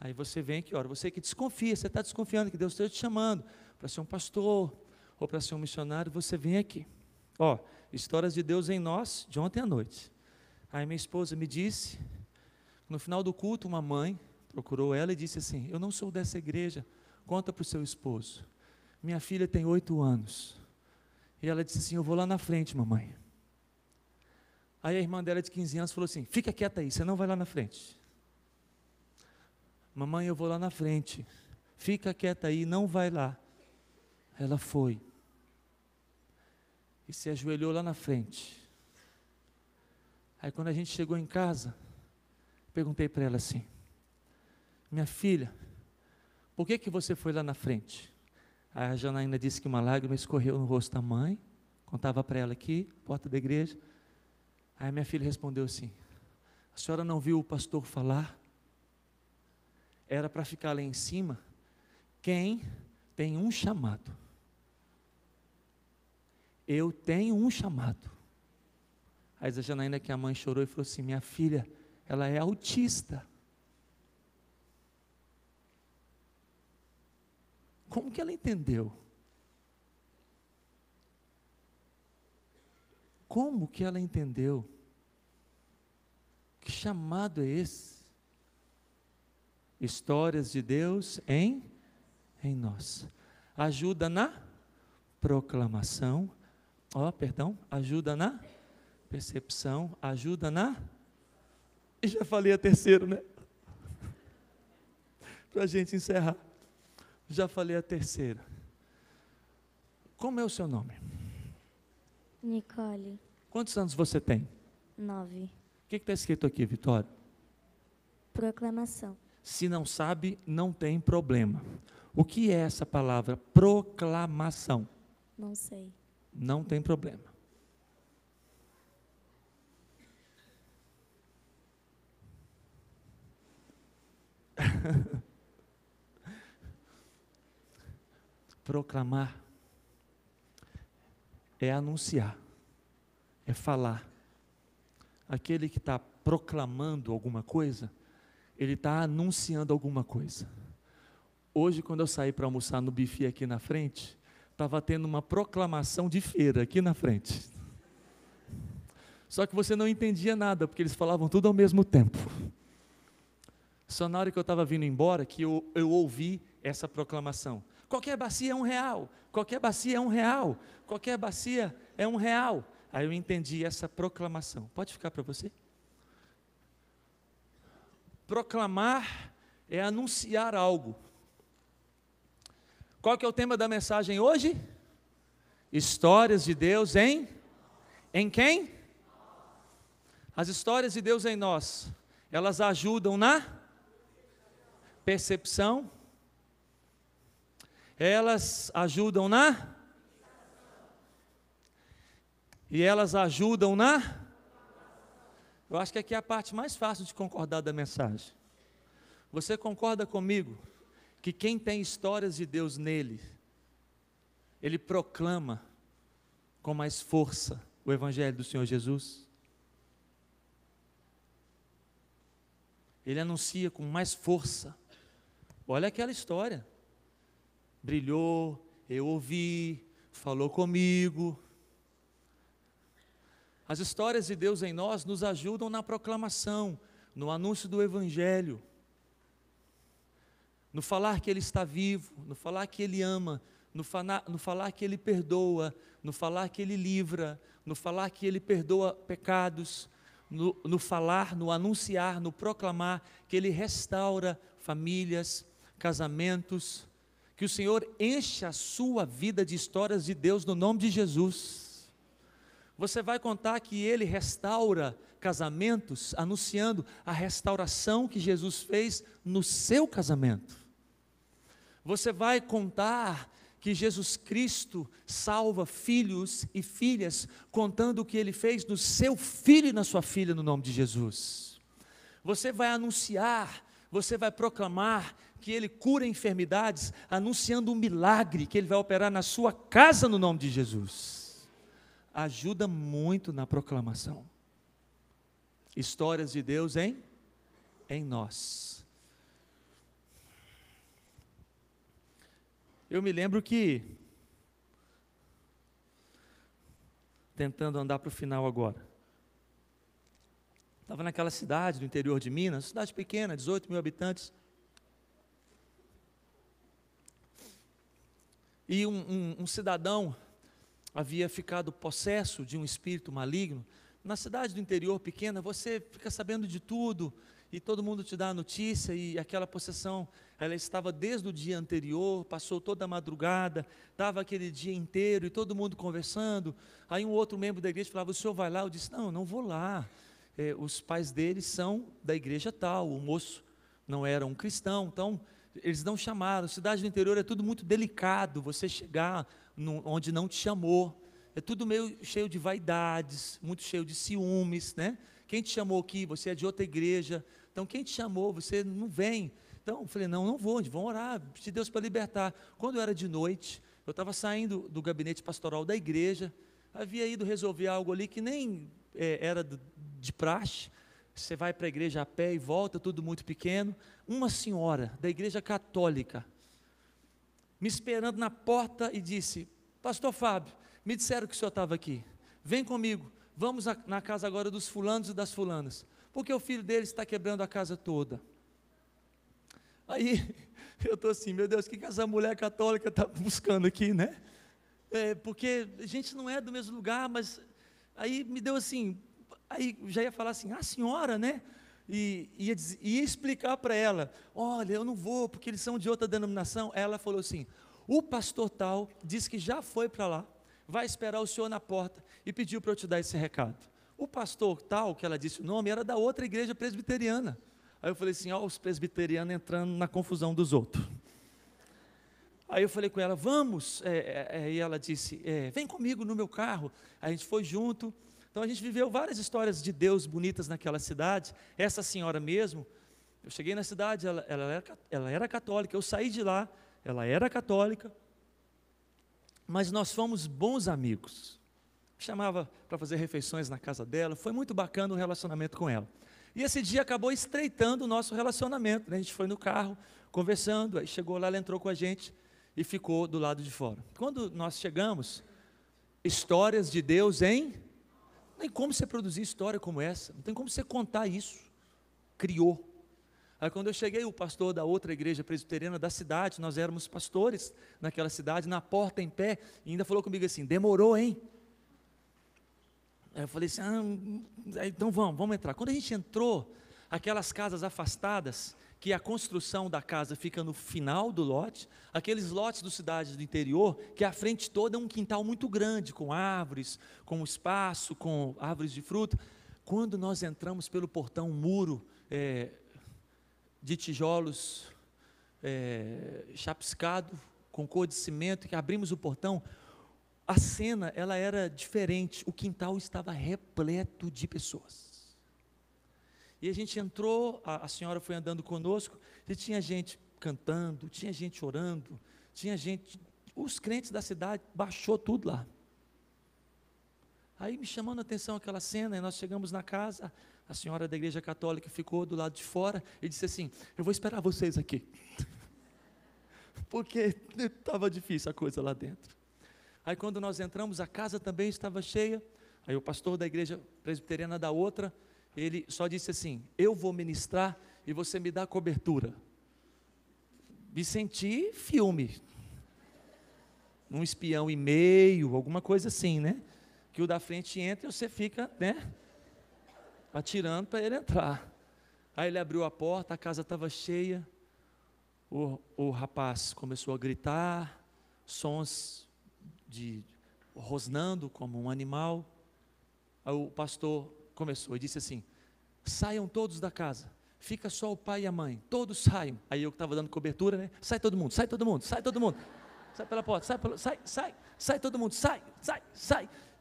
Aí você vem aqui, ora. Você que desconfia, você está desconfiando que Deus está te chamando para ser um pastor ou para ser um missionário, você vem aqui. Histórias de Deus em nós, de ontem à noite. Aí minha esposa me disse, no final do culto, uma mãe procurou ela e disse assim: eu não sou dessa igreja, conta para o seu esposo. Minha filha tem 8 anos. E ela disse assim: eu vou lá na frente, mamãe. Aí a irmã dela de 15 anos falou assim: fica quieta aí, você não vai lá na frente. Mamãe, eu vou lá na frente. Fica quieta aí, não vai lá. Ela foi. E se ajoelhou lá na frente. Aí quando a gente chegou em casa, perguntei para ela assim: minha filha, por que você foi lá na frente? Aí a Janaína disse que uma lágrima escorreu no rosto da mãe, contava para ela aqui, porta da igreja. Aí minha filha respondeu assim: a senhora não viu o pastor falar? Era para ficar lá em cima quem tem um chamado. Eu tenho um chamado. Aí a Janaína, que a mãe chorou e falou assim: minha filha, ela é autista. Como que ela entendeu? Como que ela entendeu? Que chamado é esse? Histórias de Deus em nós. Ajuda na proclamação. Ajuda na percepção. Ajuda na... E já falei a terceira, né? Para a gente encerrar. Já falei a terceira. Como é o seu nome? Nicole, Quantos anos você tem? 9. O que está escrito aqui, Vitória? Proclamação. Se não sabe, não tem problema. O que é essa palavra proclamação? Não sei. Não tem problema. Proclamar é anunciar, é falar. Aquele que está proclamando alguma coisa, ele está anunciando alguma coisa. Hoje, quando eu saí para almoçar no buffet aqui na frente, estava tendo uma proclamação de feira aqui na frente. Só que você não entendia nada, porque eles falavam tudo ao mesmo tempo. Só na hora que eu estava vindo embora que eu ouvi essa proclamação. Qualquer bacia é R$1, qualquer bacia é R$1, qualquer bacia é R$1. Aí eu entendi essa proclamação. Pode ficar para você? Proclamar é anunciar algo. Qual que é o tema da mensagem hoje? Histórias de Deus em quem? As histórias de Deus em nós, elas ajudam na percepção, elas ajudam e elas ajudam eu acho que aqui é a parte mais fácil de concordar da mensagem. Você concorda comigo que quem tem histórias de Deus nele, ele proclama com mais força o Evangelho do Senhor Jesus? Ele anuncia com mais força. Olha aquela história. Brilhou, eu ouvi, falou comigo. As histórias de Deus em nós nos ajudam na proclamação, no anúncio do Evangelho, no falar que Ele está vivo, no falar que Ele ama, no falar que Ele perdoa, no falar que Ele livra, no falar que Ele perdoa pecados, no falar, no anunciar, no proclamar que Ele restaura famílias, casamentos, que o Senhor enche a sua vida de histórias de Deus no nome de Jesus. Você vai contar que Ele restaura casamentos, anunciando a restauração que Jesus fez no seu casamento. Você vai contar que Jesus Cristo salva filhos e filhas, contando o que Ele fez no seu filho e na sua filha, no nome de Jesus. Você vai anunciar, você vai proclamar que Ele cura enfermidades, anunciando um milagre que Ele vai operar na sua casa, no nome de Jesus. Ajuda muito na proclamação. Histórias de Deus em nós. Eu me lembro que, tentando andar para o final agora, estava naquela cidade do interior de Minas, cidade pequena, 18 mil habitantes, e um cidadão havia ficado possesso de um espírito maligno. Na cidade do interior pequena, você fica sabendo de tudo, e todo mundo te dá a notícia, e aquela possessão, ela estava desde o dia anterior, passou toda a madrugada, estava aquele dia inteiro, e todo mundo conversando. Aí um outro membro da igreja falava: o senhor vai lá? Eu disse: não, eu não vou lá, os pais deles são da igreja tal, o moço não era um cristão, então eles não chamaram. Cidade do interior é tudo muito delicado, você chegar onde não te chamou, é tudo meio cheio de vaidades, muito cheio de ciúmes, né? Quem te chamou aqui? Você é de outra igreja, então quem te chamou? Você não vem. Então eu falei: não vou, vão orar, pedir Deus para libertar. Quando era de noite, eu estava saindo do gabinete pastoral da igreja, havia ido resolver algo ali que nem era de praxe. Você vai para a igreja a pé e volta, tudo muito pequeno. Uma senhora da igreja católica, me esperando na porta, e disse: pastor Fábio, me disseram que o senhor estava aqui, vem comigo, vamos na casa agora dos fulanos e das fulanas, porque o filho deles está quebrando a casa toda. Aí eu estou assim: meu Deus, o que essa mulher católica está buscando aqui, né? Porque a gente não é do mesmo lugar, mas aí me deu assim, aí já ia falar assim: a senhora, né? E ia explicar para ela: olha, eu não vou, porque eles são de outra denominação. Ela falou assim: o pastor tal disse que já foi para lá, vai esperar o senhor na porta, e pediu para eu te dar esse recado. O pastor tal, que ela disse o nome, era da outra igreja presbiteriana. Aí eu falei assim: ó, os presbiterianos entrando na confusão dos outros. Aí eu falei com ela: vamos, e ela disse: vem comigo no meu carro. A gente foi junto. Então a gente viveu várias histórias de Deus bonitas naquela cidade. Essa senhora mesmo, eu cheguei na cidade, ela era católica, eu saí de lá, ela era católica, mas nós fomos bons amigos. Me chamava para fazer refeições na casa dela, foi muito bacana o relacionamento com ela. E esse dia acabou estreitando o nosso relacionamento, né? A gente foi no carro, conversando, aí chegou lá, ela entrou com a gente e ficou do lado de fora. Quando nós chegamos, histórias de Deus não tem como você produzir história como essa, não tem como você contar isso. Criou. Aí quando eu cheguei, o pastor da outra igreja presbiteriana da cidade, nós éramos pastores naquela cidade, na porta em pé, e ainda falou comigo assim, demorou, hein? Aí eu falei assim, então vamos entrar. Quando a gente entrou, aquelas casas afastadas, que a construção da casa fica no final do lote, aqueles lotes de cidades do interior, que a frente toda é um quintal muito grande, com árvores, com espaço, com árvores de fruta. Quando nós entramos pelo portão, um muro de tijolos chapiscado, com cor de cimento, que abrimos o portão, a cena ela era diferente, o quintal estava repleto de pessoas. E a gente entrou, a senhora foi andando conosco, e tinha gente cantando, tinha gente orando, tinha gente, os crentes da cidade, baixou tudo lá. Aí me chamando a atenção aquela cena, e nós chegamos na casa, a senhora da igreja católica ficou do lado de fora, e disse assim, eu vou esperar vocês aqui, porque estava difícil a coisa lá dentro. Aí quando nós entramos, a casa também estava cheia, aí o pastor da igreja presbiteriana da outra, ele só disse assim, eu vou ministrar e você me dá cobertura. Me senti filme, um espião e meio, alguma coisa assim, né? Que o da frente entra e você fica, né? Atirando para ele entrar. Aí ele abriu a porta, a casa estava cheia, o rapaz começou a gritar, sons rosnando como um animal. Aí o pastor começou e disse assim, saiam todos da casa, fica só o pai e a mãe, todos saiam. Aí eu que estava dando cobertura, né? Sai todo mundo, sai todo mundo, sai todo mundo, sai pela porta, sai todo mundo, sai.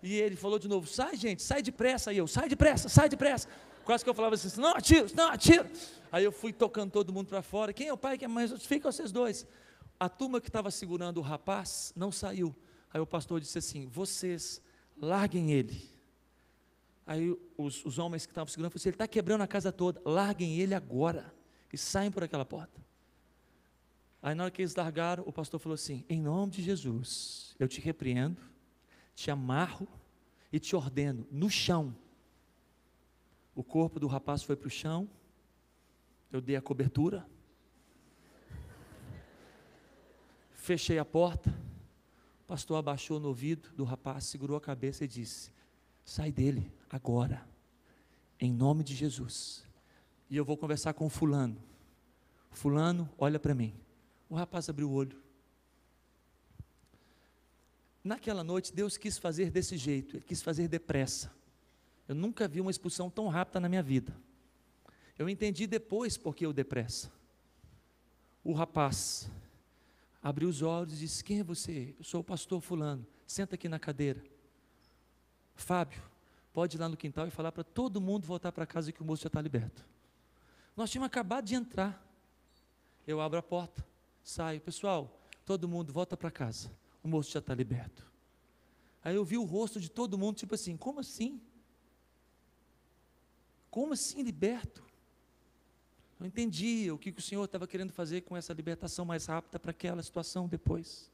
E ele falou de novo, sai gente, sai depressa. E eu, sai depressa. Quase que eu falava assim, não atira. Aí eu fui tocando todo mundo para fora, quem é o pai, quem é a mãe, fica vocês dois. A turma que estava segurando o rapaz não saiu. Aí o pastor disse assim, vocês larguem ele. Aí os homens que estavam segurando falaram assim, ele está quebrando a casa toda, larguem ele agora, e saem por aquela porta. Aí na hora que eles largaram, o pastor falou assim, em nome de Jesus, eu te repreendo, te amarro e te ordeno, no chão. O corpo do rapaz foi para o chão, eu dei a cobertura, fechei a porta, o pastor abaixou no ouvido do rapaz, segurou a cabeça e disse, sai dele agora, em nome de Jesus, e eu vou conversar com o fulano. Fulano, olha para mim. O rapaz abriu o olho. Naquela noite, Deus quis fazer desse jeito, Ele quis fazer depressa. Eu nunca vi uma expulsão tão rápida na minha vida. Eu entendi depois porque eu depressa. O rapaz abriu os olhos e disse, quem é você? Eu sou o pastor fulano, senta aqui na cadeira. Fábio, pode ir lá no quintal e falar para todo mundo voltar para casa que o moço já está liberto. Nós tínhamos acabado de entrar. Eu abro a porta, saio, pessoal, todo mundo volta para casa, o moço já está liberto. Aí eu vi o rosto de todo mundo, tipo assim, como assim? Como assim liberto? Eu entendi o que o Senhor estava querendo fazer com essa libertação mais rápida para aquela situação depois.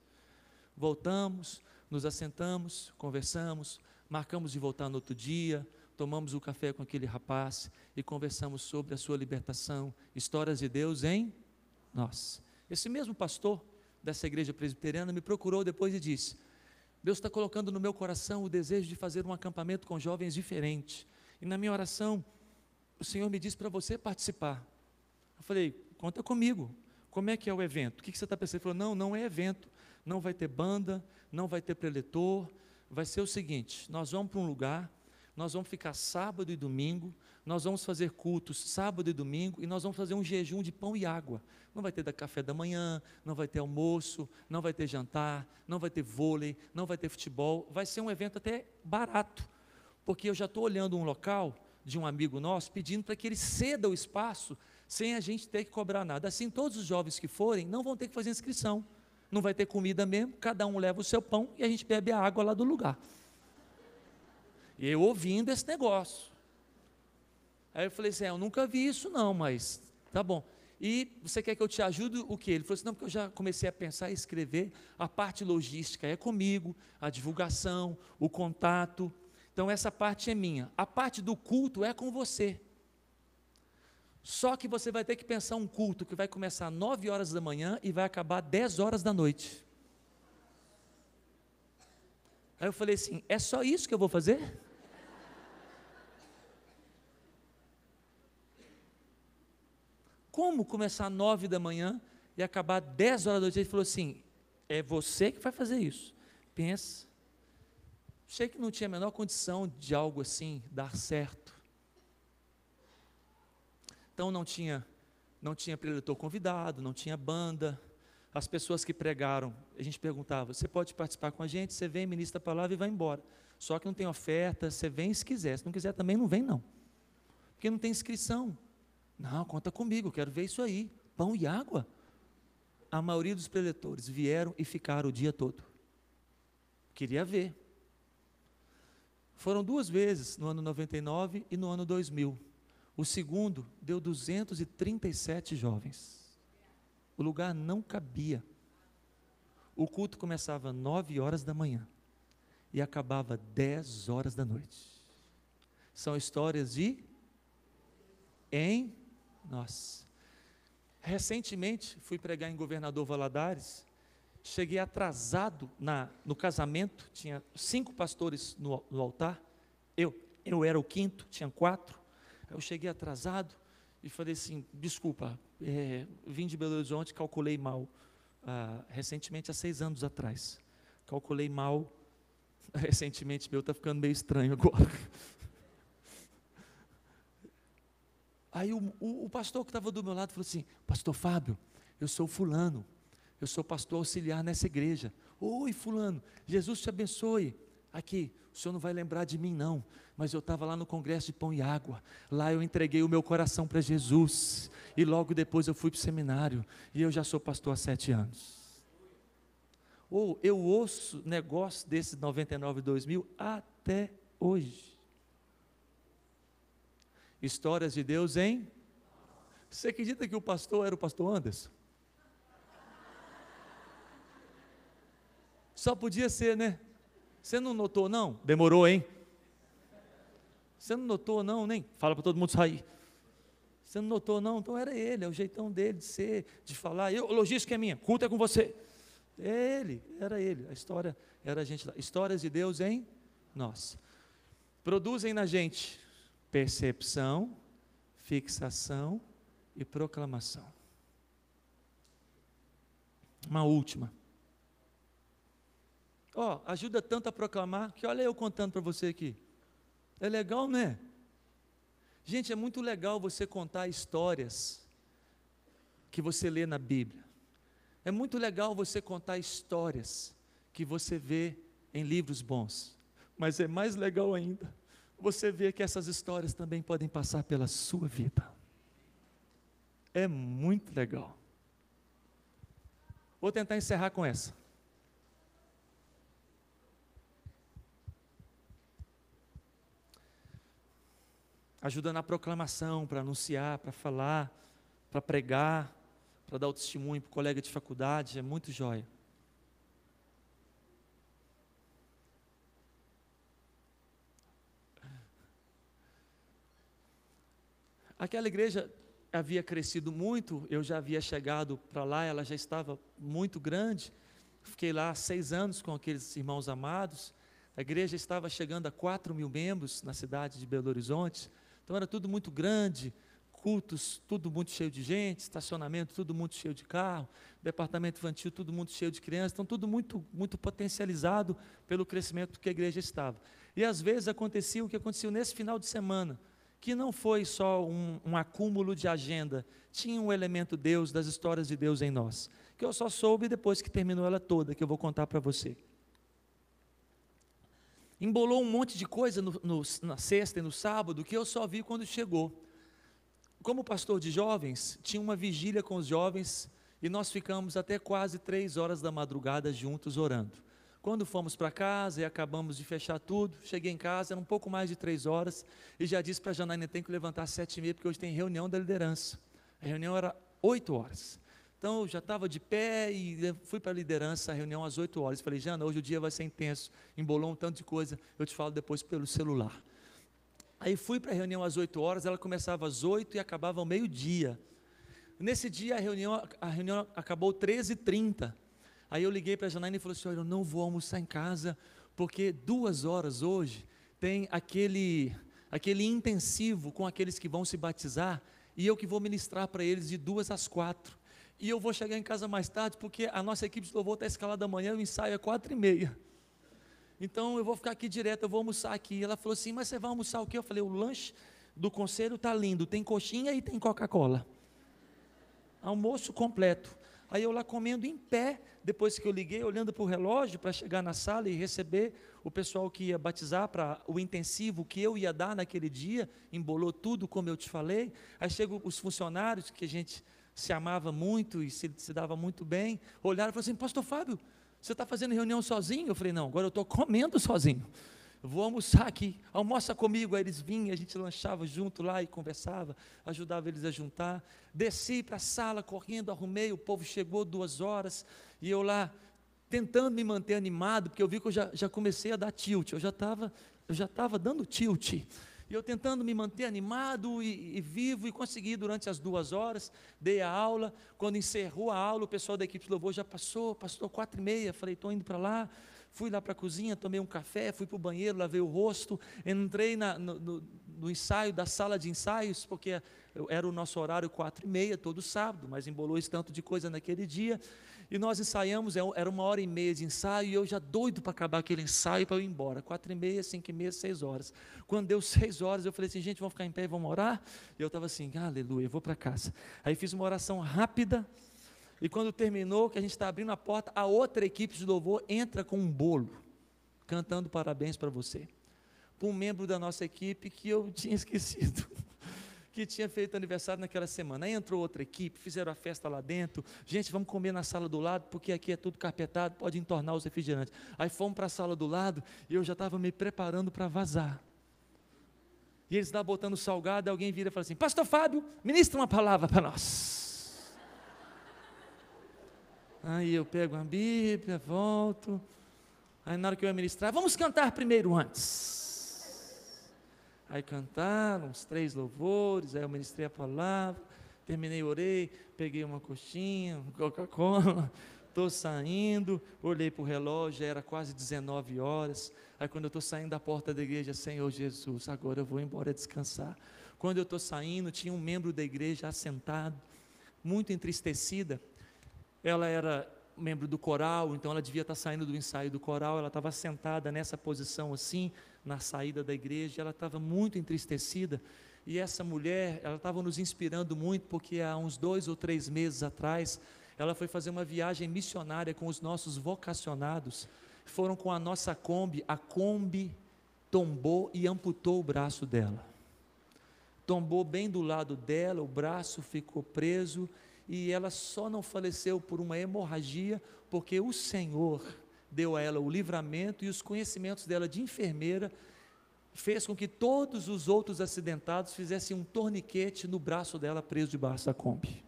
Voltamos, nos assentamos, conversamos, marcamos de voltar no outro dia, tomamos o café com aquele rapaz e conversamos sobre a sua libertação, histórias de Deus em nós. Esse mesmo pastor dessa igreja presbiteriana me procurou depois e disse, Deus está colocando no meu coração o desejo de fazer um acampamento com jovens diferente, e na minha oração, o Senhor me disse para você participar. Eu falei, conta comigo, como é que é o evento? O que você está pensando? Ele falou, não é evento, não vai ter banda, não vai ter preletor, vai ser o seguinte, nós vamos para um lugar, nós vamos ficar sábado e domingo, nós vamos fazer cultos sábado e domingo, e nós vamos fazer um jejum de pão e água. Não vai ter café da manhã, não vai ter almoço, não vai ter jantar, não vai ter vôlei, não vai ter futebol, vai ser um evento até barato, porque eu já estou olhando um local de um amigo nosso, pedindo para que ele ceda o espaço, sem a gente ter que cobrar nada. Assim, todos os jovens que forem, não vão ter que fazer inscrição, não vai ter comida mesmo, cada um leva o seu pão, e a gente bebe a água lá do lugar. E eu ouvindo esse negócio, aí eu falei assim, eu nunca vi isso não, mas tá bom. E você quer que eu te ajude o quê? Ele falou assim, não, porque eu já comecei a pensar e escrever, a parte logística é comigo, a divulgação, o contato, então essa parte é minha, a parte do culto é com você. Só que você vai ter que pensar um culto que vai começar às 9 horas da manhã e vai acabar 10 horas da noite. Aí eu falei assim, é só isso que eu vou fazer? Como começar às 9 da manhã e acabar 10 horas da noite? Ele falou assim, é você que vai fazer isso. Pensa. Achei que não tinha a menor condição de algo assim dar certo. Então não tinha preletor convidado, não tinha banda. As pessoas que pregaram, a gente perguntava, você pode participar com a gente? Você vem, ministra a palavra e vai embora. Só que não tem oferta, você vem se quiser. Se não quiser também não vem não. Porque não tem inscrição. Não, conta comigo, quero ver isso aí. Pão e água. A maioria dos preletores vieram e ficaram o dia todo. Queria ver. Foram 2 vezes, no ano 99 e no ano 2000. O segundo deu 237 jovens. O lugar não cabia. O culto começava às 9 horas da manhã e acabava 10 horas da noite. São histórias Nossa. Recentemente fui pregar em Governador Valadares. Cheguei atrasado no casamento. Tinha 5 pastores no altar. Eu era o 5º, tinha 4. Eu cheguei atrasado e falei assim, desculpa, vim de Belo Horizonte, calculei mal, recentemente há 6 anos atrás, calculei mal, recentemente meu está ficando meio estranho agora. Aí o pastor que estava do meu lado falou assim, pastor Fábio, eu sou fulano, eu sou pastor auxiliar nessa igreja. Oi fulano, Jesus te abençoe. Aqui, o senhor não vai lembrar de mim não, mas eu estava lá no congresso de Pão e Água, lá eu entreguei o meu coração para Jesus, e logo depois eu fui para o seminário, e eu já sou pastor há 7 anos. Ou eu ouço negócio desses 99 2000 até hoje. Histórias de Deus, hein? Você acredita que o pastor era o pastor Anderson? Só podia ser, né? Você não notou não? Demorou, hein? Você não notou não, nem? Fala para todo mundo sair. Você não notou não? Então era ele, é o jeitão dele de ser, de falar. Logística é minha, culto é com você. Era ele. A história era a gente lá. Histórias de Deus em nós. Produzem na gente percepção, fixação e proclamação. Uma última. Ajuda tanto a proclamar, que olha eu contando para você aqui. É legal, não é? Gente, é muito legal você contar histórias que você lê na Bíblia. É muito legal você contar histórias que você vê em livros bons. Mas é mais legal ainda você ver que essas histórias também podem passar pela sua vida. É muito legal. Vou tentar encerrar com essa. Ajuda na proclamação, para anunciar, para falar, para pregar, para dar o testemunho para o colega de faculdade, é muito jóia. Aquela igreja havia crescido muito, eu já havia chegado para lá, ela já estava muito grande, fiquei lá 6 anos com aqueles irmãos amados, a igreja estava chegando a 4.000 membros na cidade de Belo Horizonte, então era tudo muito grande, cultos, tudo muito cheio de gente, estacionamento, tudo muito cheio de carro, departamento infantil, tudo muito cheio de crianças, então tudo muito, muito potencializado pelo crescimento que a igreja estava. E às vezes acontecia o que aconteceu nesse final de semana, que não foi só um acúmulo de agenda, tinha um elemento Deus, das histórias de Deus em nós, que eu só soube depois que terminou ela toda, que eu vou contar para você. Embolou um monte de coisa na sexta e no sábado, que eu só vi quando chegou. Como pastor de jovens, tinha uma vigília com os jovens, e nós ficamos até quase 3 horas da madrugada juntos orando. Quando fomos para casa e acabamos de fechar tudo, cheguei em casa, era um pouco mais de 3 horas, e já disse para a Janaína, tem que levantar às 7h30, porque hoje tem reunião da liderança. A reunião era 8 horas. Então, eu já estava de pé e fui para a liderança, a reunião às 8 horas. Falei, Jana, hoje o dia vai ser intenso, embolou um tanto de coisa, eu te falo depois pelo celular. Aí fui para a reunião às 8 horas, ela começava às 8 e acabava ao meio-dia. Nesse dia a reunião acabou 13h30. Aí eu liguei para a Janaína e falei assim: olha, eu não vou almoçar em casa, porque 2 horas hoje tem aquele intensivo com aqueles que vão se batizar, e eu que vou ministrar para eles de 2 às 4. E eu vou chegar em casa mais tarde, porque a nossa equipe de louvor está escalada amanhã, o ensaio é 4h30. Então eu vou ficar aqui direto, eu vou almoçar aqui. Ela falou assim: mas você vai almoçar o quê? Eu falei: o lanche do conselho está lindo, tem coxinha e tem Coca-Cola. Almoço completo. Aí eu lá comendo em pé, depois que eu liguei, olhando para o relógio, para chegar na sala e receber o pessoal que ia batizar para o intensivo que eu ia dar naquele dia, embolou tudo como eu te falei. Aí chegam os funcionários, que a gente se amava muito e se dava muito bem, olharam e falaram assim: pastor Fábio, você está fazendo reunião sozinho? Eu falei: não, agora eu estou comendo sozinho. Eu vou almoçar aqui, almoça comigo. Aí eles vinham, a gente lanchava junto lá e conversava, ajudava eles a juntar. Desci para a sala correndo, arrumei, o povo chegou 2 horas, e eu lá tentando me manter animado, porque eu vi que eu já comecei a dar tilt, eu já estava dando tilt, e eu tentando me manter animado e vivo, e consegui durante as 2 horas, dei a aula. Quando encerrou a aula, o pessoal da equipe de louvor já passou 4h30, falei: estou indo para lá. Fui lá para a cozinha, tomei um café, fui para o banheiro, lavei o rosto, entrei no ensaio da sala de ensaios, porque era o nosso horário 4h30, todo sábado, mas embolou esse tanto de coisa naquele dia, e nós ensaiamos, era 1h30 de ensaio, e eu já doido para acabar aquele ensaio para eu ir embora, 4h30, 5h30, 6 horas. Quando deu 6 horas, eu falei assim: gente, vamos ficar em pé e vamos orar? E eu estava assim: aleluia, eu vou para casa. Aí fiz uma oração rápida, e quando terminou, que a gente está abrindo a porta, a outra equipe de louvor entra com um bolo, cantando parabéns para você, para um membro da nossa equipe que eu tinha esquecido, que tinha feito aniversário naquela semana. Aí entrou outra equipe, fizeram a festa lá dentro. Gente, vamos comer na sala do lado, porque aqui é tudo carpetado, pode entornar os refrigerantes. Aí fomos para a sala do lado, e eu já estava me preparando para vazar. E eles estavam botando salgado, e alguém vira e fala assim: pastor Fábio, ministra uma palavra para nós. Aí eu pego a Bíblia, volto. Aí na hora que eu ia ministrar: vamos cantar primeiro antes. Aí cantaram uns 3 louvores, aí eu ministrei a palavra, terminei, orei, peguei uma coxinha, uma Coca-Cola, estou saindo, olhei para o relógio, já era quase 19 horas. Aí quando eu estou saindo da porta da igreja: Senhor Jesus, agora eu vou embora descansar. Quando eu estou saindo, tinha um membro da igreja assentado, muito entristecida. Ela era membro do coral, então ela devia estar saindo do ensaio do coral. Ela estava sentada nessa posição assim, na saída da igreja. Ela estava muito entristecida, e essa mulher, ela estava nos inspirando muito, porque há uns 2 ou 3 meses atrás, ela foi fazer uma viagem missionária com os nossos vocacionados. Foram com a nossa Kombi, a Kombi tombou e amputou o braço dela, tombou bem do lado dela, o braço ficou preso, e ela só não faleceu por uma hemorragia, porque o Senhor deu a ela o livramento, e os conhecimentos dela de enfermeira fez com que todos os outros acidentados fizessem um torniquete no braço dela, preso debaixo da Kombi.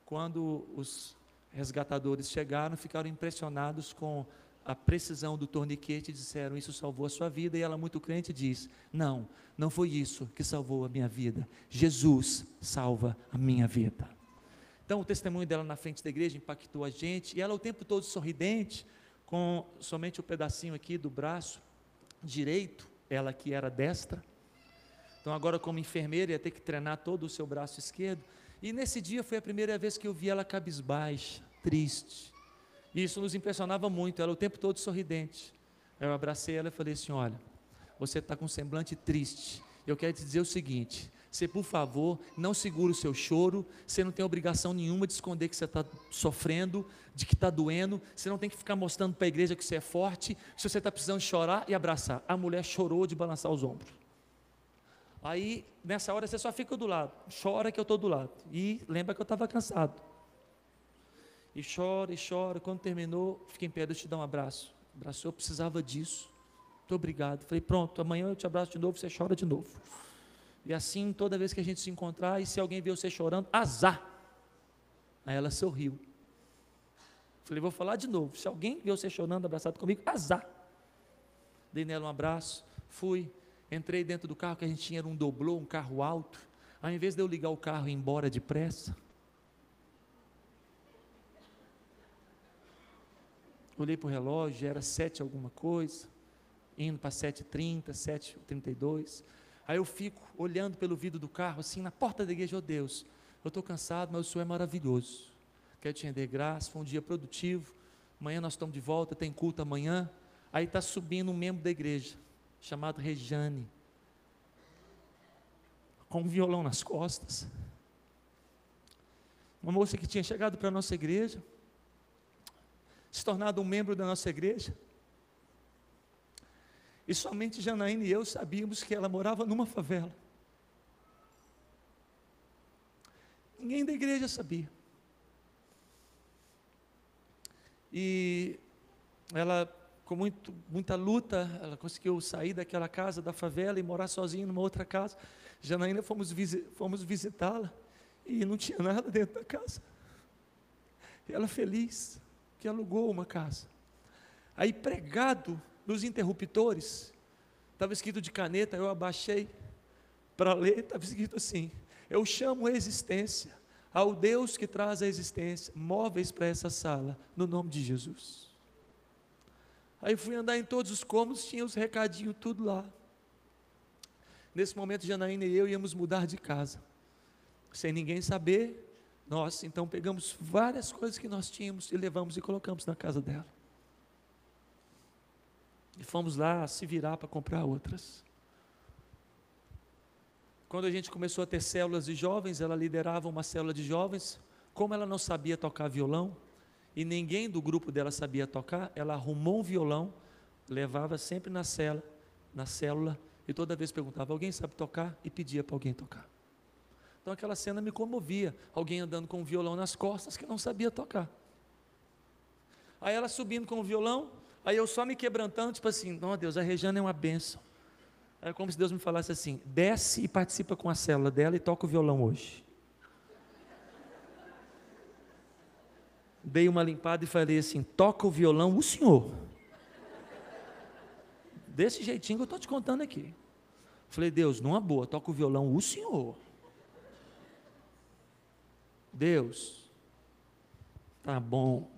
Quando os resgatadores chegaram, ficaram impressionados com a precisão do torniquete, e disseram: isso salvou a sua vida. E ela, muito crente, diz: não, não foi isso que salvou a minha vida, Jesus salva a minha vida. Então o testemunho dela na frente da igreja impactou a gente, e ela o tempo todo sorridente, com somente o pedacinho aqui do braço direito, ela que era destra. Então agora, como enfermeira, ia ter que treinar todo o seu braço esquerdo. E nesse dia foi a primeira vez que eu vi ela cabisbaixa, triste, e isso nos impressionava muito. Ela o tempo todo sorridente. Eu abracei ela e falei assim: olha, você está com um semblante triste, eu quero te dizer o seguinte: você, por favor, não segura o seu choro. Você não tem obrigação nenhuma de esconder que você está sofrendo, de que está doendo. Você não tem que ficar mostrando para a igreja que você é forte. Se você está precisando chorar, e abraçar. A mulher chorou de balançar os ombros. Aí, nessa hora, você só fica do lado. Chora que eu estou do lado. E lembra que eu estava cansado. E chora, e chora. Quando terminou, fica em pé, deixa eu te dar um abraço. Abraçou, eu precisava disso. Muito obrigado. Falei: pronto, amanhã eu te abraço de novo, você chora de novo. E assim, toda vez que a gente se encontrar, e se alguém ver você chorando, azar. Aí ela sorriu. Falei: vou falar de novo: se alguém ver você chorando, abraçado comigo, azar. Dei nela um abraço, fui. Entrei dentro do carro que a gente tinha, era um doblô, um carro alto. Ao invés de eu ligar o carro e ir embora depressa, olhei para o relógio, era 7 alguma coisa, indo para 7h30, 7h32. Aí eu fico olhando pelo vidro do carro, assim, na porta da igreja. Oh Deus, eu estou cansado, mas o Senhor é maravilhoso. Quero te render graça, foi um dia produtivo. Amanhã nós estamos de volta, tem culto amanhã. Aí está subindo um membro da igreja, chamado Rejane, com um violão nas costas. Uma moça que tinha chegado para a nossa igreja, se tornado um membro da nossa igreja. E somente Janaína e eu sabíamos que ela morava numa favela. Ninguém da igreja sabia. E ela, com muita luta, ela conseguiu sair daquela casa da favela e morar sozinha numa outra casa. Janaína, fomos visitá-la e não tinha nada dentro da casa. E ela feliz que alugou uma casa. Aí, pregado nos interruptores, estava escrito de caneta, eu abaixei para ler, estava escrito assim: eu chamo a existência ao Deus que traz a existência móveis para essa sala, no nome de Jesus. Aí fui andar em todos os cômodos, tinha os recadinhos tudo lá. Nesse momento, Janaína e eu íamos mudar de casa, sem ninguém saber. Nós então pegamos várias coisas que nós tínhamos e levamos e colocamos na casa dela. E fomos lá se virar para comprar outras. Quando a gente começou a ter células de jovens, ela liderava uma célula de jovens. Como ela não sabia tocar violão, e ninguém do grupo dela sabia tocar, ela arrumou um violão, levava sempre na célula, e toda vez perguntava: alguém sabe tocar? E pedia para alguém tocar. Então aquela cena me comovia, alguém andando com um violão nas costas que não sabia tocar. Aí ela subindo com o violão, aí eu só me quebrantando, tipo assim: não, Deus, a Rejane é uma bênção. É como se Deus me falasse assim: desce e participa com a célula dela e toca o violão hoje. Dei uma limpada e falei assim: toca o violão o senhor. Desse jeitinho que eu estou te contando aqui. Falei: Deus, numa boa, toca o violão o senhor. Deus, tá bom.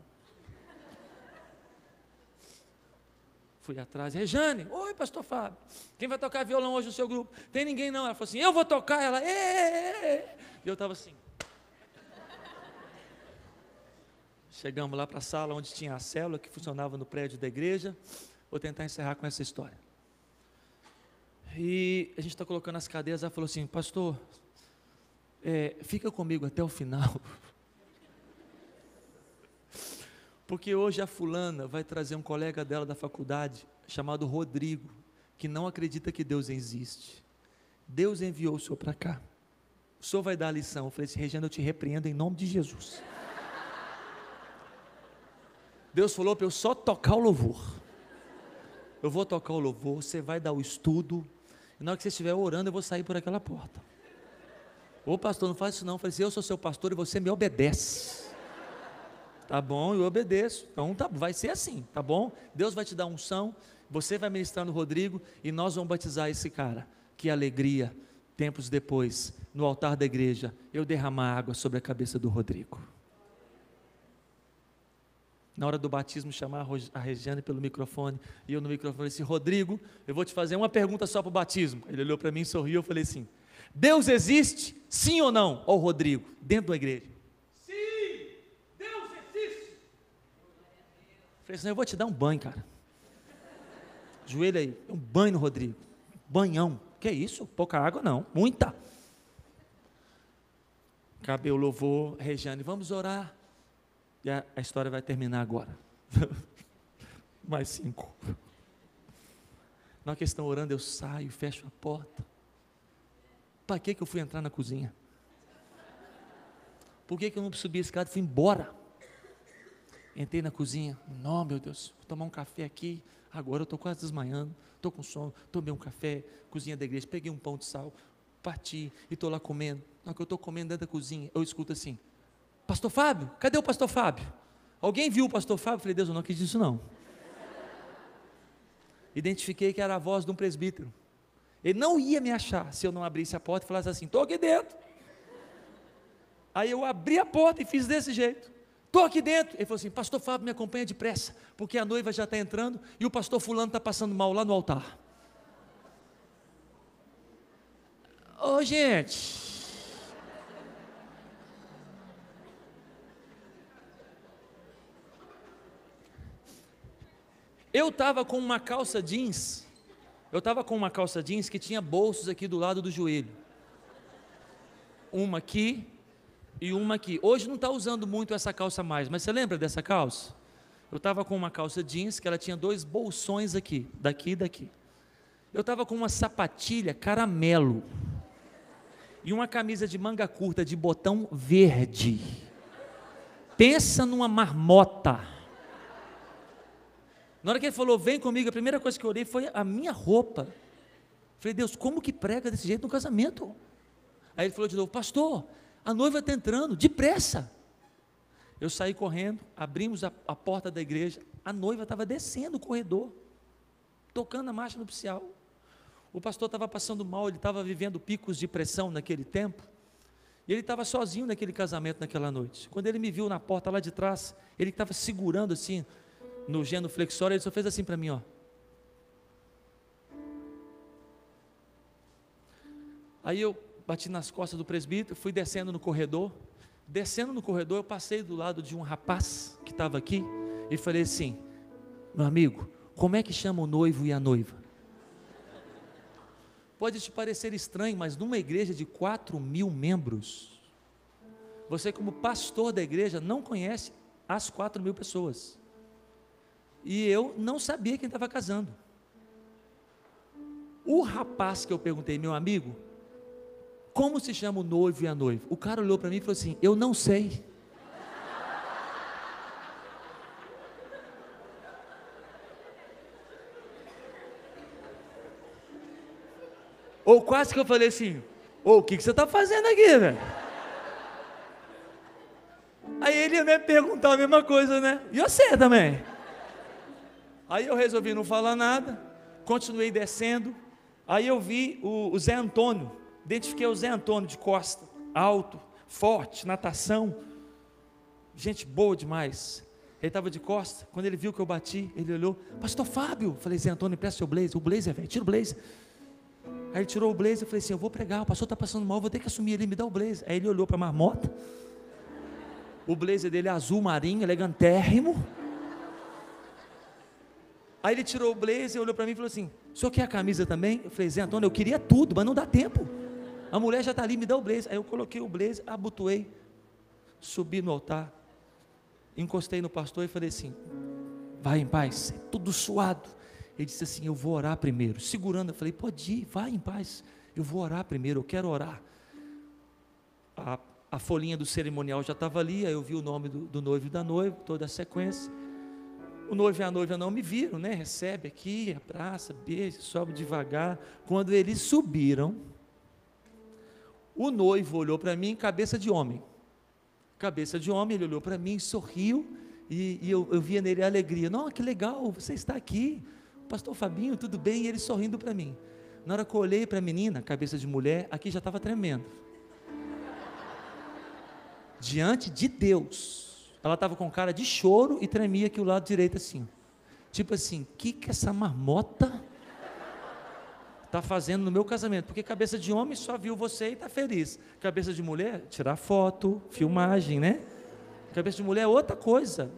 Fui atrás: Rejane, oi pastor Fábio, quem vai tocar violão hoje no seu grupo? Tem ninguém não. Ela falou assim: eu vou tocar. Ela, e eu estava assim. Chegamos lá para a sala onde tinha a célula que funcionava no prédio da igreja. Vou tentar encerrar com essa história. E a gente está colocando as cadeiras. Ela falou assim: pastor, fica comigo até o final, porque hoje a fulana vai trazer um colega dela da faculdade, chamado Rodrigo, que não acredita que Deus existe. Deus enviou o senhor para cá, o senhor vai dar a lição. Eu falei assim: Regina, eu te repreendo em nome de Jesus. Deus falou para eu só tocar o louvor. Eu vou tocar o louvor, você vai dar o estudo, e na hora que você estiver orando, eu vou sair por aquela porta. Ô pastor, não faz isso não. Eu falei assim: eu sou seu pastor e você me obedece. Tá bom, eu obedeço. Então tá, vai ser assim, tá bom? Deus vai te dar unção, você vai ministrar no Rodrigo e nós vamos batizar esse cara. Que alegria, tempos depois, no altar da igreja, eu derramar água sobre a cabeça do Rodrigo. Na hora do batismo, chamar a Regiane pelo microfone, e eu no microfone falei assim: Rodrigo, eu vou te fazer uma pergunta só para o batismo. Ele olhou para mim, sorriu, eu falei assim: Deus existe, sim ou não? Ó, o Rodrigo, dentro da igreja. Sim, Deus existe. Falei assim: eu vou te dar um banho, cara. Joelho aí, um banho no Rodrigo. Banhão. Que isso? Pouca água não, muita. Acabei o louvor, Regiane, vamos orar. E a história vai terminar agora. Mais 5. Na hora que eles estão orando, eu saio, fecho a porta. Para que eu fui entrar na cozinha? Por que eu não subi a escada e fui embora? Entrei na cozinha. Não, meu Deus, vou tomar um café aqui. Agora eu estou quase desmaiando. Estou com sono. Tomei um café, cozinha da igreja. Peguei um pão de sal, parti e estou lá comendo. Na hora que eu estou comendo dentro da cozinha, eu escuto assim: pastor Fábio, cadê o pastor Fábio? Alguém viu o pastor Fábio? Falei: Deus, eu não acredito nisso não. Identifiquei que era a voz de um presbítero. Ele não ia me achar se eu não abrisse a porta e falasse assim: estou aqui dentro. Aí eu abri a porta e fiz desse jeito: estou aqui dentro. Ele falou assim: pastor Fábio, me acompanha depressa, porque a noiva já está entrando e o pastor fulano está passando mal lá no altar. Ô gente, eu estava com uma calça jeans, que tinha bolsos aqui do lado do joelho, uma aqui e uma aqui. Hoje não está usando muito essa calça mais, mas você lembra dessa calça? Eu estava com uma calça jeans que ela tinha 2 bolsões aqui, daqui e daqui. Eu estava com uma sapatilha caramelo e uma camisa de manga curta de botão verde. Pensa numa marmota. Na hora que ele falou: vem comigo, a primeira coisa que eu olhei foi a minha roupa. Falei: Deus, como que prega desse jeito no casamento? Aí ele falou de novo: pastor, a noiva está entrando, depressa. Eu saí correndo, abrimos a porta da igreja, a noiva estava descendo o corredor, tocando a marcha nupcial. O pastor estava passando mal, ele estava vivendo picos de pressão naquele tempo, e ele estava sozinho naquele casamento naquela noite. Quando ele me viu na porta lá de trás, ele estava segurando assim, no genuflexório, ele só fez assim para mim, ó. Aí eu bati nas costas do presbítero, fui descendo no corredor. Descendo no corredor, eu passei do lado de um rapaz que estava aqui e falei assim: meu amigo, como é que chama o noivo e a noiva? Pode te parecer estranho, mas numa igreja de 4.000 membros, você como pastor da igreja não conhece as 4.000 pessoas. E eu não sabia quem estava casando. O rapaz que eu perguntei: meu amigo, como se chama o noivo e a noiva? O cara olhou para mim e falou assim: eu não sei. Ou quase que eu falei assim: o que você está fazendo aqui, velho? Aí ele ia me perguntar a mesma coisa, né? E você também. Aí eu resolvi não falar nada, continuei descendo. Aí eu vi o Zé Antônio, identifiquei o Zé Antônio de costa, alto, forte, natação, gente boa demais. Ele estava de costa, quando ele viu que eu bati, ele olhou: pastor Fábio. Falei: Zé Antônio, empresta seu blazer. O blazer, velho, tira o blazer. Aí ele tirou o blazer, eu falei assim: eu vou pregar, o pastor está passando mal, eu vou ter que assumir ele, me dá o blazer. Aí ele olhou para a marmota, o blazer dele é azul marinho, elegantérrimo. Aí ele tirou o blazer, olhou para mim e falou assim: o senhor quer a camisa também? Eu falei: Zé Antônio, eu queria tudo, mas não dá tempo, a mulher já está ali, me dá o blazer. Aí eu coloquei o blazer, abotoei, subi no altar, encostei no pastor e falei assim: vai em paz, tudo suado. Ele disse assim: eu vou orar primeiro. Segurando, eu falei: pode ir, vai em paz, eu vou orar primeiro, eu quero orar. A folhinha do cerimonial já estava ali, aí eu vi o nome do noivo e da noiva, toda a sequência. O noivo e a noiva não me viram, né? Recebe aqui, abraça, beija, sobe devagar. Quando eles subiram, o noivo olhou para mim, cabeça de homem, ele olhou para mim, sorriu, e eu via nele a alegria. Não, que legal, você está aqui, pastor Fabinho, tudo bem? E ele sorrindo para mim. Na hora que eu olhei para a menina, cabeça de mulher, aqui já estava tremendo. Diante de Deus, ela estava com cara de choro e tremia aqui o lado direito assim, tipo assim: que essa marmota está fazendo no meu casamento? Porque cabeça de homem só viu você e está feliz, cabeça de mulher, tirar foto, filmagem, né? Cabeça de mulher é outra coisa.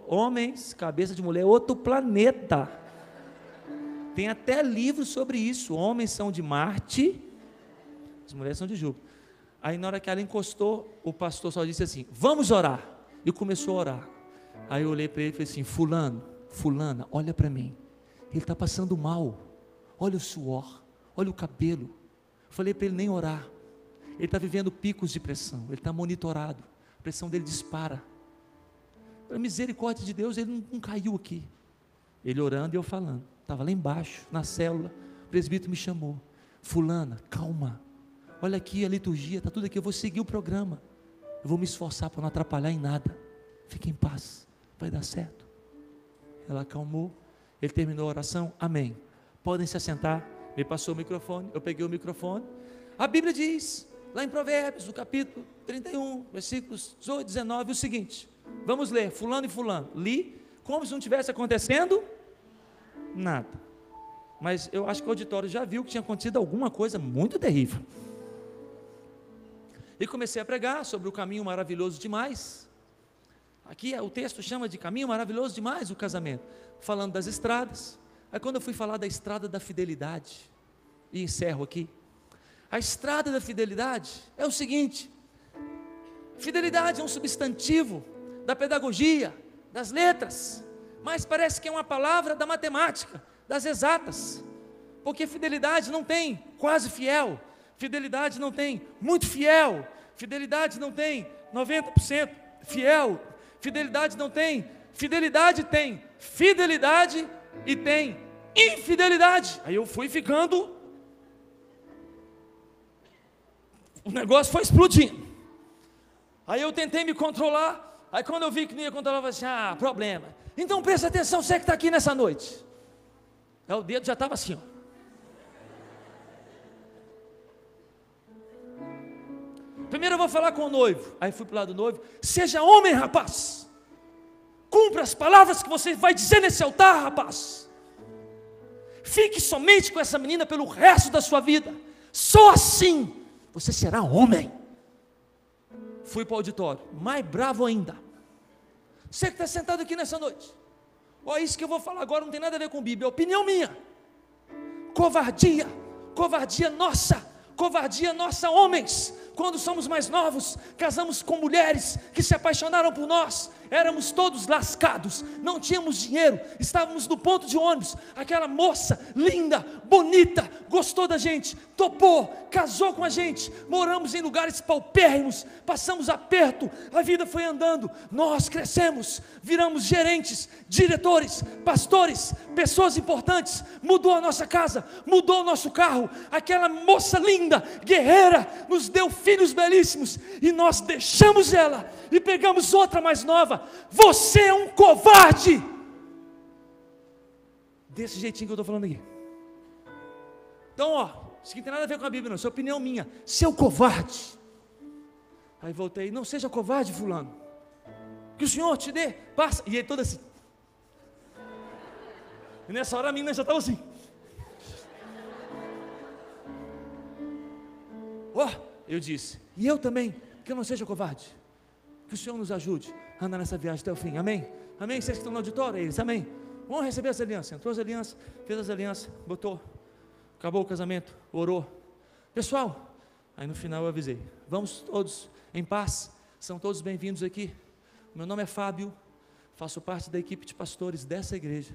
Homens, cabeça de mulher é outro planeta, tem até livro sobre isso. Homens são de Marte, as mulheres são de Júpiter. Aí na hora que ela encostou, o pastor só disse assim: vamos orar. E começou a orar. Aí eu olhei para ele e falei assim: fulano, fulana, olha para mim, ele está passando mal, olha o suor, olha o cabelo. Falei para ele nem orar, ele está vivendo picos de pressão, ele está monitorado, a pressão dele dispara. Pela misericórdia de Deus, ele não caiu aqui. Ele orando e eu falando, estava lá embaixo, na célula, o presbítero me chamou: fulana, calma, olha aqui a liturgia, está tudo aqui, eu vou seguir o programa, eu vou me esforçar para não atrapalhar em nada, fique em paz, vai dar certo. Ela acalmou, ele terminou a oração, amém, podem se assentar, Me passou o microfone, eu peguei o microfone. A Bíblia diz, lá em Provérbios, no capítulo 31, versículos 18 e 19, o seguinte, vamos ler, fulano e fulano. Li, como se não tivesse acontecendo nada. Mas eu acho que o auditório já viu que tinha acontecido alguma coisa muito terrível. E comecei a pregar sobre o caminho maravilhoso demais. Aqui o texto chama de caminho maravilhoso demais o casamento, falando das estradas. Aí quando eu fui falar da estrada da fidelidade, e encerro aqui, a estrada da fidelidade é o seguinte: fidelidade é um substantivo da pedagogia, das letras, mas parece que é uma palavra da matemática, das exatas, porque fidelidade não tem quase fiel, fidelidade não tem muito fiel, fidelidade não tem 90% fiel, fidelidade não tem, fidelidade tem fidelidade e tem infidelidade. Aí eu fui ficando, o negócio foi explodindo. Aí eu tentei me controlar, aí quando eu vi que não ia controlar, eu falei assim, problema. Então presta atenção, você que está aqui nessa noite. Aí o dedo já estava assim, ó. Primeiro eu vou falar com o noivo. Aí fui para o lado do noivo. Seja homem, rapaz. Cumpra as palavras que você vai dizer nesse altar, rapaz. Fique somente com essa menina pelo resto da sua vida. Só assim você será homem. Fui para o auditório, mais bravo ainda. Você que está sentado aqui nessa noite, olha, isso que eu vou falar agora não tem nada a ver com Bíblia, é opinião minha. Covardia, covardia nossa, homens. Quando somos mais novos, casamos com mulheres que se apaixonaram por nós, éramos todos lascados, não tínhamos dinheiro, estávamos no ponto de ônibus, aquela moça linda, bonita, gostou da gente, topou, casou com a gente, moramos em lugares paupérrimos, passamos aperto, a vida foi andando, nós crescemos, viramos gerentes, diretores, pastores, pessoas importantes, mudou a nossa casa, mudou o nosso carro, aquela moça linda, guerreira, nos deu filhos belíssimos, e nós deixamos ela, e pegamos outra mais nova. Você é um covarde. Desse jeitinho que eu estou falando aqui. Então, isso aqui não tem nada a ver com a Bíblia não, isso é opinião minha. Seu covarde. Aí voltei, não seja covarde, fulano, que o Senhor te dê, passa. E ele todo assim. E nessa hora a menina já estava assim. Eu disse, e eu também, que eu não seja covarde. Que o Senhor nos ajude a andar nessa viagem até o fim, amém? Amém? Vocês que estão no auditório, eles, amém? Vamos receber as alianças. Entrou as alianças, fez as alianças, botou, acabou o casamento, orou. Pessoal, aí no final eu avisei, vamos todos em paz, são todos bem-vindos aqui. Meu nome é Fábio, faço parte da equipe de pastores dessa igreja.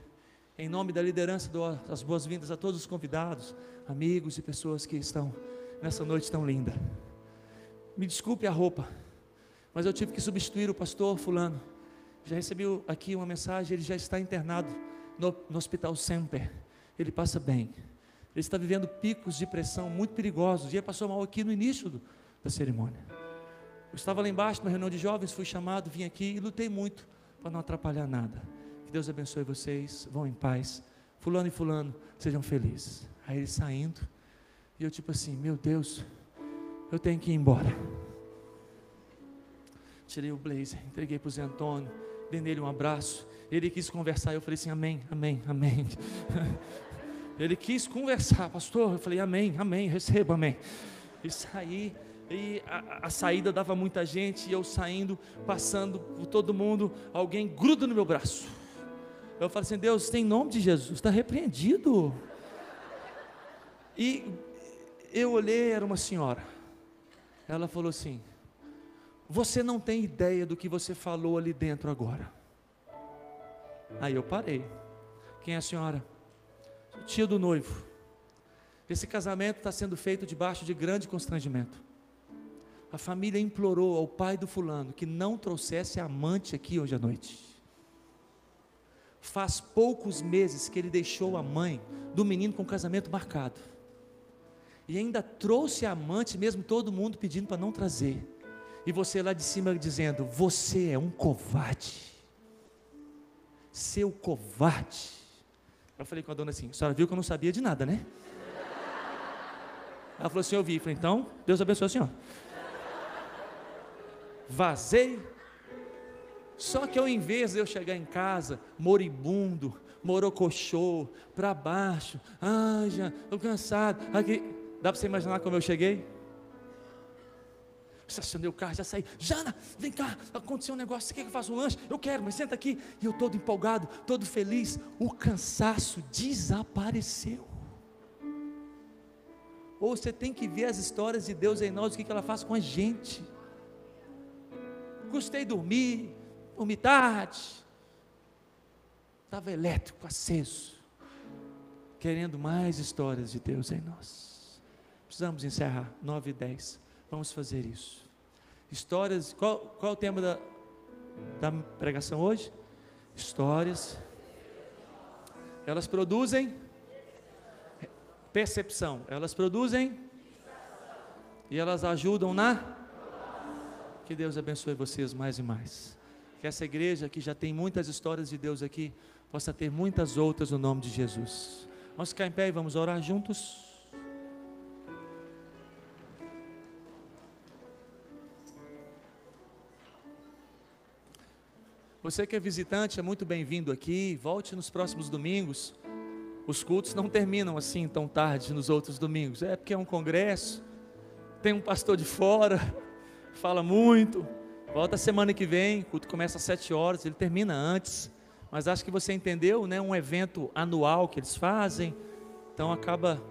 Em nome da liderança, dou as boas-vindas a todos os convidados, amigos e pessoas que estão nessa noite tão linda. Me desculpe a roupa, mas eu tive que substituir o pastor fulano. Já recebi aqui uma mensagem, ele já está internado no Hospital Semper. Ele passa bem. Ele está vivendo picos de pressão muito perigosos. E ele passou mal aqui no início da cerimônia. Eu estava lá embaixo, na reunião de jovens, fui chamado, vim aqui e lutei muito para não atrapalhar nada. Que Deus abençoe vocês, vão em paz. Fulano e fulano, sejam felizes. Aí ele saindo, e eu tipo assim, meu Deus, eu tenho que ir embora. Tirei o blazer, entreguei para o Zé Antônio, dei nele um abraço. Ele quis conversar, eu falei assim, amém, amém, amém. Ele quis conversar, pastor, eu falei, amém, amém, receba, amém. E saí, e a saída dava muita gente, e eu saindo, passando por todo mundo, alguém gruda no meu braço. Eu falei assim, Deus, em nome de Jesus, está repreendido. E eu olhei, era uma senhora. Ela falou assim, você não tem ideia do que você falou ali dentro agora. Aí eu parei. Quem é a senhora? Tia do noivo. Esse casamento está sendo feito debaixo de grande constrangimento. A família implorou ao pai do fulano que não trouxesse a amante aqui hoje à noite. Faz poucos meses que ele deixou a mãe do menino com o casamento marcado. E ainda trouxe a amante, mesmo todo mundo pedindo para não trazer. E você lá de cima dizendo, você é um covarde. Seu covarde. Eu falei com a dona assim, a senhora viu que eu não sabia de nada, né? Ela falou assim, eu vi. Eu falei, então, Deus abençoe a senhora. Vazei. Só que ao invés de eu chegar em casa, moribundo, morocochô, para baixo, já estou cansado, aqui, dá para você imaginar como eu cheguei? Estacionei o carro, já saí, Jana, vem cá, aconteceu um negócio, você quer que eu faça um lanche? Eu quero, mas senta aqui, e eu todo empolgado, todo feliz, o cansaço desapareceu. Ou você tem que ver as histórias de Deus em nós, o que ela faz com a gente. Custei dormir tarde, estava elétrico, aceso, querendo mais histórias de Deus em nós. Precisamos encerrar, 9h10, vamos fazer isso. Histórias, qual é o tema da pregação hoje? Histórias, elas produzem percepção, elas produzem e elas ajudam que Deus abençoe vocês mais e mais. Que essa igreja que já tem muitas histórias de Deus aqui, possa ter muitas outras no nome de Jesus. Vamos ficar em pé e vamos orar juntos. Você que é visitante é muito bem-vindo aqui, volte nos próximos domingos. Os cultos não terminam assim tão tarde nos outros domingos, é porque é um congresso, tem um pastor de fora, fala muito. Volta semana que vem, o culto começa às 7 horas, ele termina antes, mas acho que você entendeu, né? Um evento anual que eles fazem, então acaba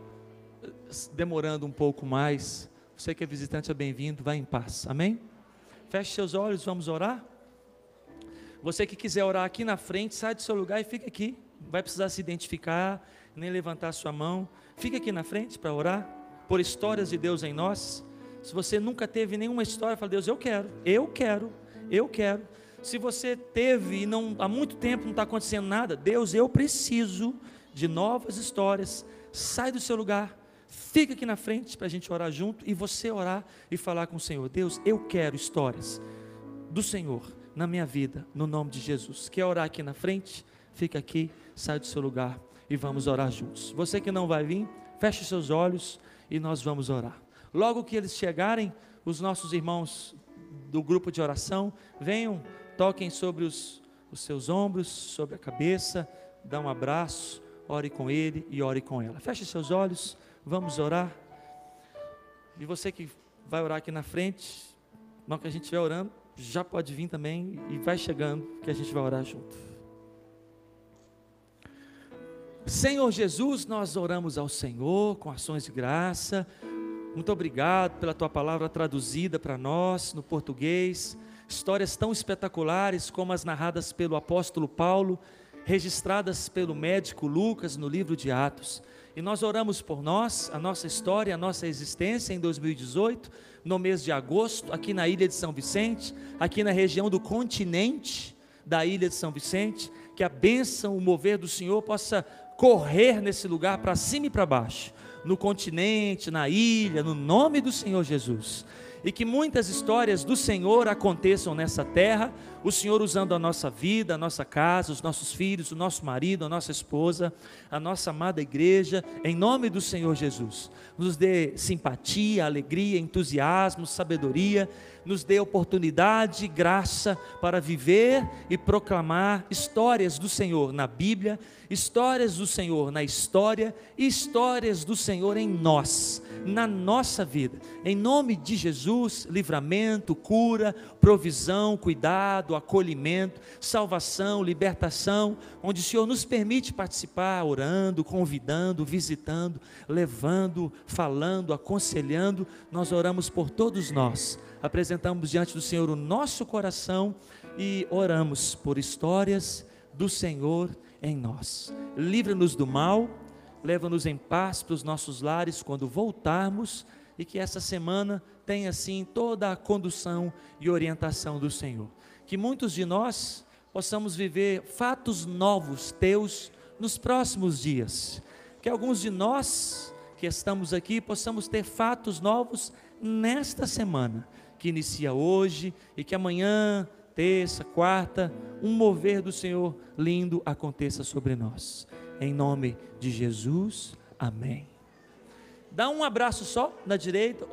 demorando um pouco mais. Você que é visitante é bem-vindo, vá em paz, amém? Feche seus olhos, vamos orar. Você que quiser orar aqui na frente, sai do seu lugar e fica aqui, não vai precisar se identificar, nem levantar sua mão, fica aqui na frente para orar, por histórias de Deus em nós. Se você nunca teve nenhuma história, fala, Deus, eu quero. Se você teve e há muito tempo não está acontecendo nada, Deus, eu preciso de novas histórias. Sai do seu lugar, fica aqui na frente para a gente orar junto e você orar e falar com o Senhor. Deus, eu quero histórias do Senhor na minha vida, no nome de Jesus. Quer orar aqui na frente? Fica aqui, sai do seu lugar e vamos orar juntos. Você que não vai vir, feche seus olhos e nós vamos orar. Logo que eles chegarem, os nossos irmãos do grupo de oração, venham, toquem sobre os seus ombros, sobre a cabeça, dá um abraço, ore com ele e ore com ela. Feche seus olhos, vamos orar. E você que vai orar aqui na frente, na hora que a gente estiver orando, já pode vir também e vai chegando que a gente vai orar junto. Senhor Jesus, nós oramos ao Senhor com ações de graça. Muito obrigado pela tua palavra traduzida para nós no português, histórias tão espetaculares como as narradas pelo apóstolo Paulo, registradas pelo médico Lucas no livro de Atos. E nós oramos por nós, a nossa história, a nossa existência em 2018, no mês de agosto, aqui na ilha de São Vicente, aqui na região do continente da ilha de São Vicente, que a bênção, o mover do Senhor possa correr nesse lugar para cima e para baixo, no continente, na ilha, no nome do Senhor Jesus, e que muitas histórias do Senhor aconteçam nessa terra, o Senhor usando a nossa vida, a nossa casa, os nossos filhos, o nosso marido, a nossa esposa, a nossa amada igreja, em nome do Senhor Jesus. Nos dê simpatia, alegria, entusiasmo, sabedoria, nos dê oportunidade, graça para viver e proclamar histórias do Senhor na Bíblia, histórias do Senhor na história e histórias do Senhor em nós, na nossa vida. Em nome de Jesus, livramento, cura, provisão, cuidado, acolhimento, salvação, libertação, onde o Senhor nos permite participar, orando, convidando, visitando, levando, falando, aconselhando. Nós oramos por todos nós, apresentamos diante do Senhor o nosso coração e oramos por histórias do Senhor em nós. Livra-nos do mal, leva-nos em paz para os nossos lares quando voltarmos, e que essa semana tenha assim toda a condução e orientação do Senhor. Que muitos de nós possamos viver fatos novos teus nos próximos dias. Que alguns de nós que estamos aqui possamos ter fatos novos nesta semana, que inicia hoje, e que amanhã, terça, quarta, um mover do Senhor lindo aconteça sobre nós. Em nome de Jesus, amém. Dá um abraço só na direita.